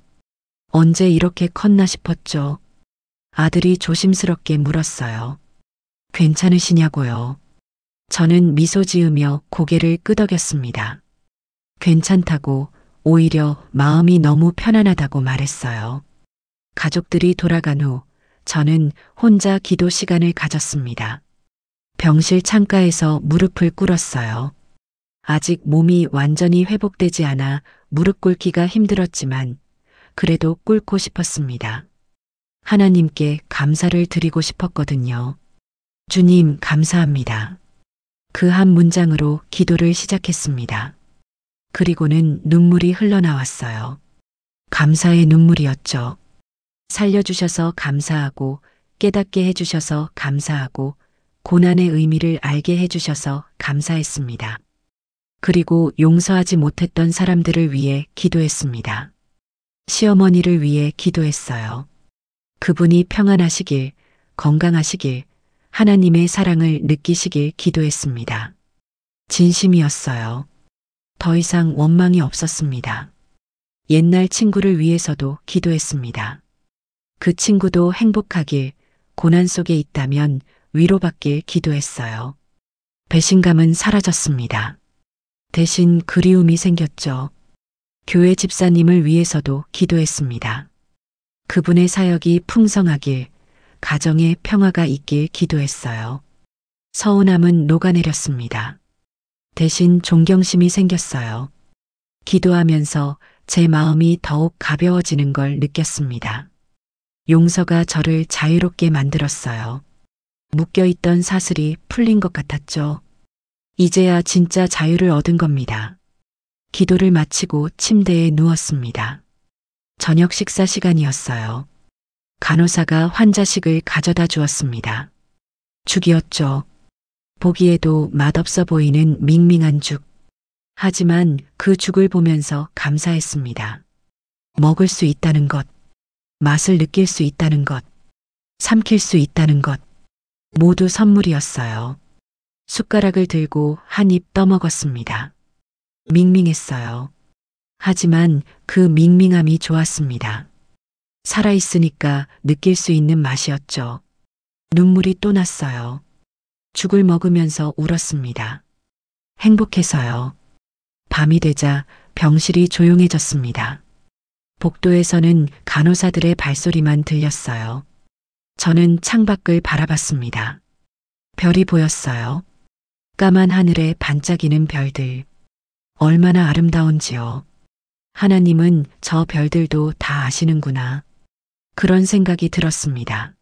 언제 이렇게 컸나 싶었죠. 아들이 조심스럽게 물었어요. 괜찮으시냐고요. 저는 미소 지으며 고개를 끄덕였습니다. 괜찮다고, 오히려 마음이 너무 편안하다고 말했어요. 가족들이 돌아간 후 저는 혼자 기도 시간을 가졌습니다. 병실 창가에서 무릎을 꿇었어요. 아직 몸이 완전히 회복되지 않아 무릎 꿇기가 힘들었지만 그래도 꿇고 싶었습니다. 하나님께 감사를 드리고 싶었거든요. 주님, 감사합니다. 그 한 문장으로 기도를 시작했습니다. 그리고는 눈물이 흘러나왔어요. 감사의 눈물이었죠. 살려주셔서 감사하고, 깨닫게 해주셔서 감사하고, 고난의 의미를 알게 해주셔서 감사했습니다. 그리고 용서하지 못했던 사람들을 위해 기도했습니다. 시어머니를 위해 기도했어요. 그분이 평안하시길, 건강하시길, 하나님의 사랑을 느끼시길 기도했습니다. 진심이었어요. 더 이상 원망이 없었습니다. 옛날 친구를 위해서도 기도했습니다. 그 친구도 행복하길, 고난 속에 있다면 위로받길 기도했어요. 배신감은 사라졌습니다. 대신 그리움이 생겼죠. 교회 집사님을 위해서도 기도했습니다. 그분의 사역이 풍성하길, 가정에 평화가 있길 기도했어요. 서운함은 녹아내렸습니다. 대신 존경심이 생겼어요. 기도하면서 제 마음이 더욱 가벼워지는 걸 느꼈습니다. 용서가 저를 자유롭게 만들었어요. 묶여있던 사슬이 풀린 것 같았죠. 이제야 진짜 자유를 얻은 겁니다. 기도를 마치고 침대에 누웠습니다. 저녁 식사 시간이었어요. 간호사가 환자식을 가져다 주었습니다. 죽이었죠. 보기에도 맛없어 보이는 밍밍한 죽. 하지만 그 죽을 보면서 감사했습니다. 먹을 수 있다는 것, 맛을 느낄 수 있다는 것, 삼킬 수 있다는 것. 모두 선물이었어요. 숟가락을 들고 한 입 떠먹었습니다. 밍밍했어요. 하지만 그 밍밍함이 좋았습니다. 살아있으니까 느낄 수 있는 맛이었죠. 눈물이 또 났어요. 죽을 먹으면서 울었습니다. 행복해서요. 밤이 되자 병실이 조용해졌습니다. 복도에서는 간호사들의 발소리만 들렸어요. 저는 창밖을 바라봤습니다. 별이 보였어요. 까만 하늘에 반짝이는 별들. 얼마나 아름다운지요. 하나님은 저 별들도 다 아시는구나. 그런 생각이 들었습니다.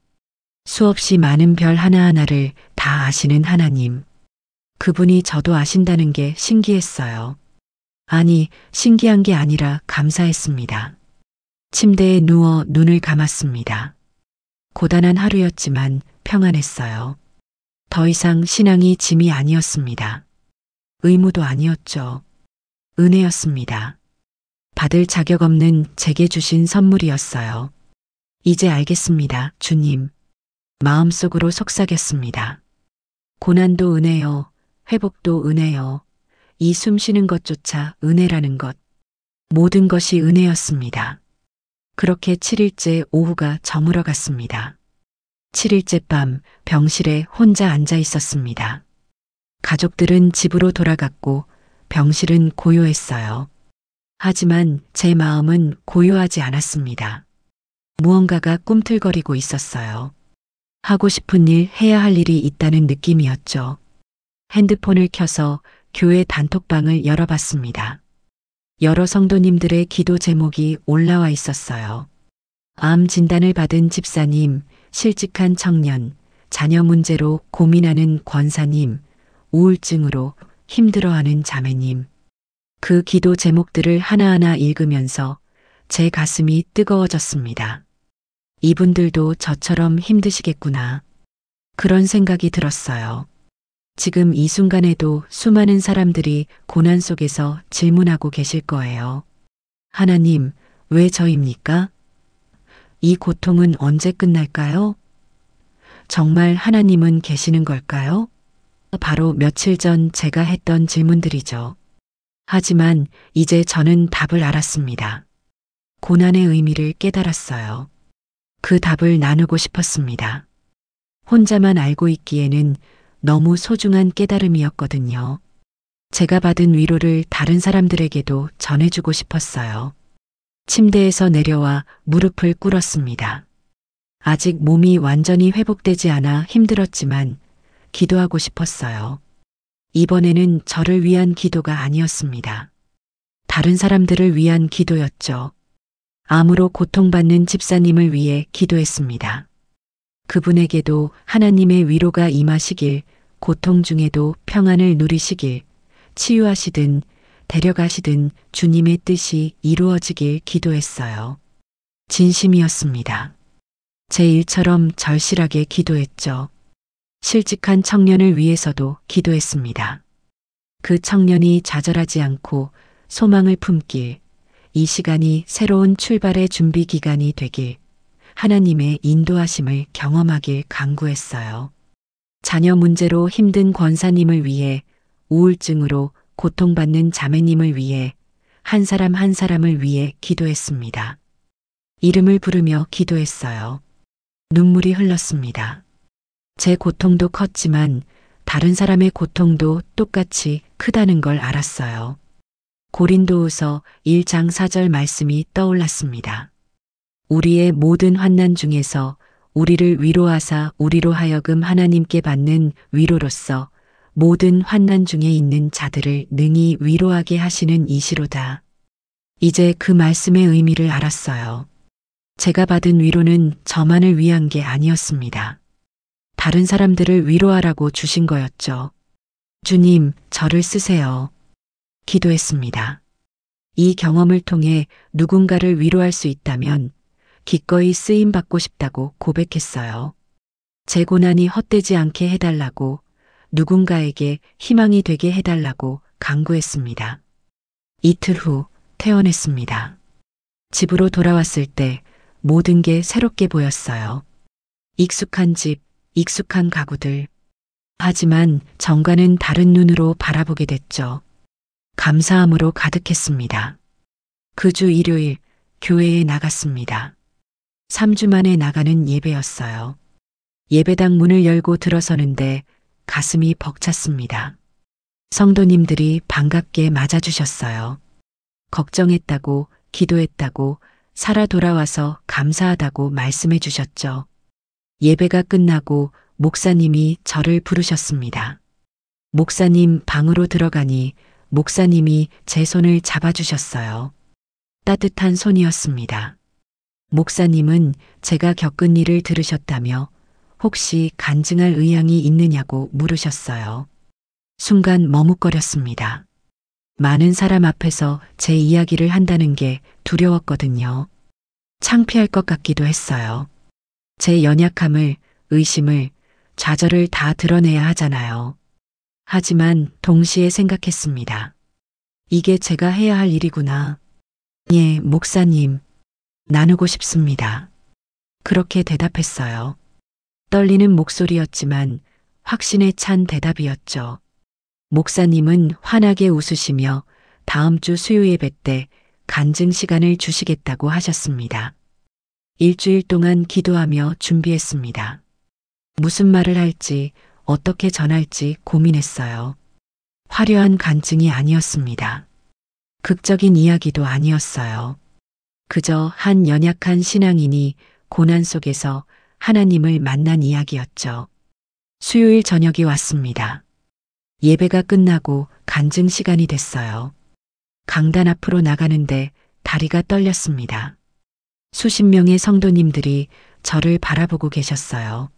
수없이 많은 별 하나하나를 다 아시는 하나님. 그분이 저도 아신다는 게 신기했어요. 아니, 신기한 게 아니라 감사했습니다. 침대에 누워 눈을 감았습니다. 고단한 하루였지만 평안했어요. 더 이상 신앙이 짐이 아니었습니다. 의무도 아니었죠. 은혜였습니다. 받을 자격 없는 제게 주신 선물이었어요. 이제 알겠습니다, 주님. 마음속으로 속삭였습니다. 고난도 은혜요, 회복도 은혜요. 이 숨쉬는 것조차 은혜라는 것. 모든 것이 은혜였습니다. 그렇게 7일째 오후가 저물어 갔습니다. 7일째 밤 병실에 혼자 앉아 있었습니다. 가족들은 집으로 돌아갔고 병실은 고요했어요. 하지만 제 마음은 고요하지 않았습니다. 무언가가 꿈틀거리고 있었어요. 하고 싶은 일, 해야 할 일이 있다는 느낌이었죠. 핸드폰을 켜서 교회 단톡방을 열어봤습니다. 여러 성도님들의 기도 제목이 올라와 있었어요. 암 진단을 받은 집사님, 실직한 청년, 자녀 문제로 고민하는 권사님, 우울증으로 힘들어하는 자매님. 그 기도 제목들을 하나하나 읽으면서 제 가슴이 뜨거워졌습니다. 이분들도 저처럼 힘드시겠구나. 그런 생각이 들었어요. 지금 이 순간에도 수많은 사람들이 고난 속에서 질문하고 계실 거예요. 하나님, 왜 저입니까? 이 고통은 언제 끝날까요? 정말 하나님은 계시는 걸까요? 바로 며칠 전 제가 했던 질문들이죠. 하지만 이제 저는 답을 알았습니다. 고난의 의미를 깨달았어요. 그 답을 나누고 싶었습니다. 혼자만 알고 있기에는 너무 소중한 깨달음이었거든요. 제가 받은 위로를 다른 사람들에게도 전해주고 싶었어요. 침대에서 내려와 무릎을 꿇었습니다. 아직 몸이 완전히 회복되지 않아 힘들었지만 기도하고 싶었어요. 이번에는 저를 위한 기도가 아니었습니다. 다른 사람들을 위한 기도였죠. 암으로 고통받는 집사님을 위해 기도했습니다. 그분에게도 하나님의 위로가 임하시길, 고통 중에도 평안을 누리시길, 치유하시든 데려가시든 주님의 뜻이 이루어지길 기도했어요. 진심이었습니다. 제 일처럼 절실하게 기도했죠. 실직한 청년을 위해서도 기도했습니다. 그 청년이 좌절하지 않고 소망을 품길, 이 시간이 새로운 출발의 준비 기간이 되길, 하나님의 인도하심을 경험하길 간구했어요. 자녀 문제로 힘든 권사님을 위해, 우울증으로 고통받는 자매님을 위해, 한 사람 한 사람을 위해 기도했습니다. 이름을 부르며 기도했어요. 눈물이 흘렀습니다. 제 고통도 컸지만 다른 사람의 고통도 똑같이 크다는 걸 알았어요. 고린도후서 1장 4절 말씀이 떠올랐습니다. 우리의 모든 환난 중에서 우리를 위로하사 우리로 하여금 하나님께 받는 위로로서 모든 환난 중에 있는 자들을 능히 위로하게 하시는 이시로다. 이제 그 말씀의 의미를 알았어요. 제가 받은 위로는 저만을 위한 게 아니었습니다. 다른 사람들을 위로하라고 주신 거였죠. 주님, 저를 쓰세요. 기도했습니다. 이 경험을 통해 누군가를 위로할 수 있다면 기꺼이 쓰임받고 싶다고 고백했어요. 제 고난이 헛되지 않게 해달라고, 누군가에게 희망이 되게 해달라고 간구했습니다. 이틀 후 퇴원했습니다. 집으로 돌아왔을 때 모든 게 새롭게 보였어요. 익숙한 집, 익숙한 가구들. 하지만 정가는 다른 눈으로 바라보게 됐죠. 감사함으로 가득했습니다. 그 주 일요일 교회에 나갔습니다. 3주 만에 나가는 예배였어요. 예배당 문을 열고 들어서는데 가슴이 벅찼습니다. 성도님들이 반갑게 맞아주셨어요. 걱정했다고, 기도했다고, 살아 돌아와서 감사하다고 말씀해 주셨죠. 예배가 끝나고 목사님이 저를 부르셨습니다. 목사님 방으로 들어가니 목사님이 제 손을 잡아주셨어요. 따뜻한 손이었습니다. 목사님은 제가 겪은 일을 들으셨다며 혹시 간증할 의향이 있느냐고 물으셨어요. 순간 머뭇거렸습니다. 많은 사람 앞에서 제 이야기를 한다는 게 두려웠거든요. 창피할 것 같기도 했어요. 제 연약함을, 의심을, 좌절을 다 드러내야 하잖아요. 하지만 동시에 생각했습니다. 이게 제가 해야 할 일이구나. 예, 목사님. 나누고 싶습니다. 그렇게 대답했어요. 떨리는 목소리였지만 확신에 찬 대답이었죠. 목사님은 환하게 웃으시며 다음 주 수요 예배 때 간증 시간을 주시겠다고 하셨습니다. 일주일 동안 기도하며 준비했습니다. 무슨 말을 할지, 어떻게 전할지 고민했어요. 화려한 간증이 아니었습니다. 극적인 이야기도 아니었어요. 그저 한 연약한 신앙인이 고난 속에서 하나님을 만난 이야기였죠. 수요일 저녁이 왔습니다. 예배가 끝나고 간증 시간이 됐어요. 강단 앞으로 나가는데 다리가 떨렸습니다. 수십 명의 성도님들이 저를 바라보고 계셨어요.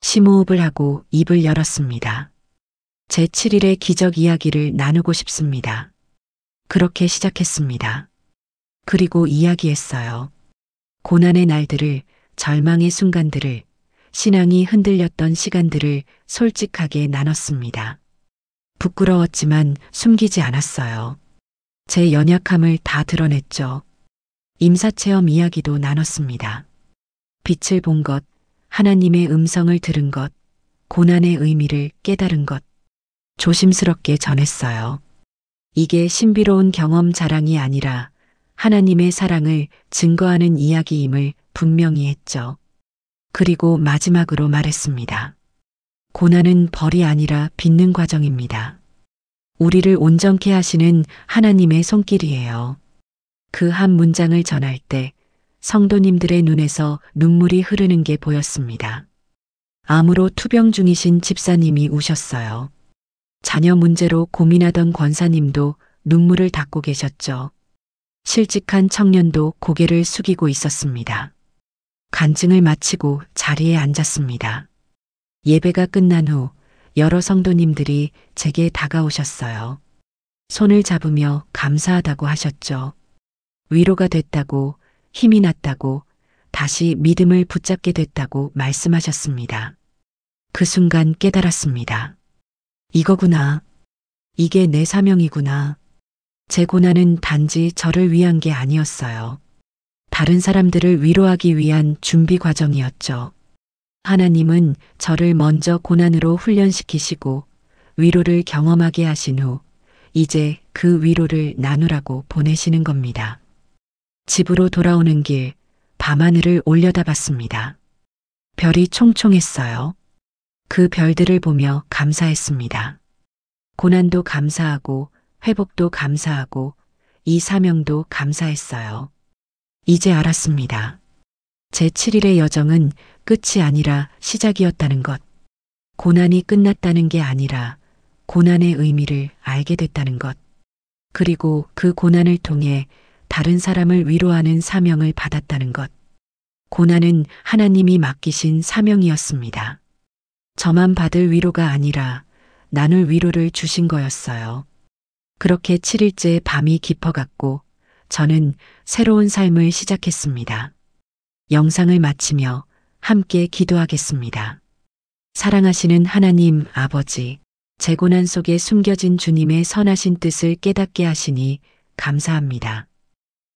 심호흡을 하고 입을 열었습니다. 제 7일의 기적 이야기를 나누고 싶습니다. 그렇게 시작했습니다. 그리고 이야기했어요. 고난의 날들을, 절망의 순간들을, 신앙이 흔들렸던 시간들을 솔직하게 나눴습니다. 부끄러웠지만 숨기지 않았어요. 제 연약함을 다 드러냈죠. 임사체험 이야기도 나눴습니다. 빛을 본 것, 하나님의 음성을 들은 것, 고난의 의미를 깨달은 것, 조심스럽게 전했어요. 이게 신비로운 경험 자랑이 아니라 하나님의 사랑을 증거하는 이야기임을 분명히 했죠. 그리고 마지막으로 말했습니다. 고난은 벌이 아니라 빚는 과정입니다. 우리를 온전케 하시는 하나님의 손길이에요. 그 한 문장을 전할 때 성도님들의 눈에서 눈물이 흐르는 게 보였습니다. 암으로 투병 중이신 집사님이 우셨어요. 자녀 문제로 고민하던 권사님도 눈물을 닦고 계셨죠. 실직한 청년도 고개를 숙이고 있었습니다. 간증을 마치고 자리에 앉았습니다. 예배가 끝난 후 여러 성도님들이 제게 다가오셨어요. 손을 잡으며 감사하다고 하셨죠. 위로가 됐다고, 힘이 났다고, 다시 믿음을 붙잡게 됐다고 말씀하셨습니다. 그 순간 깨달았습니다. 이거구나. 이게 내 사명이구나. 제 고난은 단지 저를 위한 게 아니었어요. 다른 사람들을 위로하기 위한 준비 과정이었죠. 하나님은 저를 먼저 고난으로 훈련시키시고 위로를 경험하게 하신 후 이제 그 위로를 나누라고 보내시는 겁니다. 집으로 돌아오는 길 밤하늘을 올려다봤습니다. 별이 총총했어요. 그 별들을 보며 감사했습니다. 고난도 감사하고 회복도 감사하고 이 사명도 감사했어요. 이제 알았습니다. 제 7일의 여정은 끝이 아니라 시작이었다는 것. 고난이 끝났다는 게 아니라 고난의 의미를 알게 됐다는 것. 그리고 그 고난을 통해 다른 사람을 위로하는 사명을 받았다는 것. 고난은 하나님이 맡기신 사명이었습니다. 저만 받을 위로가 아니라 나눌 위로를 주신 거였어요. 그렇게 7일째 밤이 깊어갔고 저는 새로운 삶을 시작했습니다. 영상을 마치며 함께 기도하겠습니다. 사랑하시는 하나님 아버지, 제 고난 속에 숨겨진 주님의 선하신 뜻을 깨닫게 하시니 감사합니다.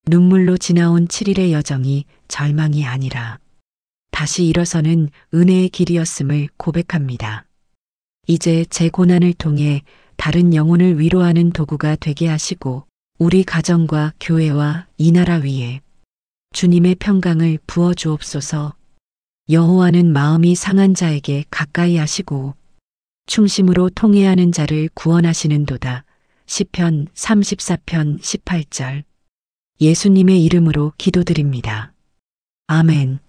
눈물로 지나온 7일의 여정이 절망이 아니라 다시 일어서는 은혜의 길이었음을 고백합니다. 이제 제 고난을 통해 다른 영혼을 위로하는 도구가 되게 하시고 우리 가정과 교회와 이 나라 위에 주님의 평강을 부어 주옵소서. 여호와는 마음이 상한 자에게 가까이 하시고 충심으로 통회하는 자를 구원하시는도다. 시편 34편 18절. 예수님의 이름으로 기도드립니다. 아멘.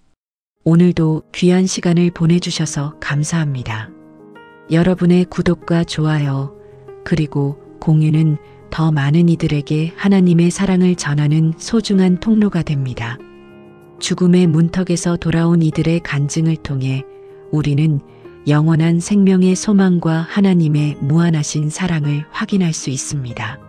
오늘도 귀한 시간을 보내주셔서 감사합니다. 여러분의 구독과 좋아요, 그리고 공유는 더 많은 이들에게 하나님의 사랑을 전하는 소중한 통로가 됩니다. 죽음의 문턱에서 돌아온 이들의 간증을 통해 우리는 영원한 생명의 소망과 하나님의 무한하신 사랑을 확인할 수 있습니다.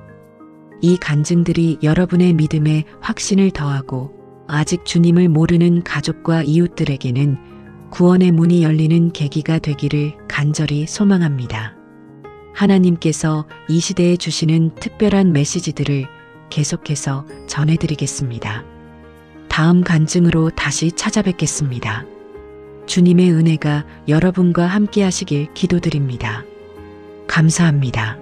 이 간증들이 여러분의 믿음에 확신을 더하고 아직 주님을 모르는 가족과 이웃들에게는 구원의 문이 열리는 계기가 되기를 간절히 소망합니다. 하나님께서 이 시대에 주시는 특별한 메시지들을 계속해서 전해드리겠습니다. 다음 간증으로 다시 찾아뵙겠습니다. 주님의 은혜가 여러분과 함께 하시길 기도드립니다. 감사합니다.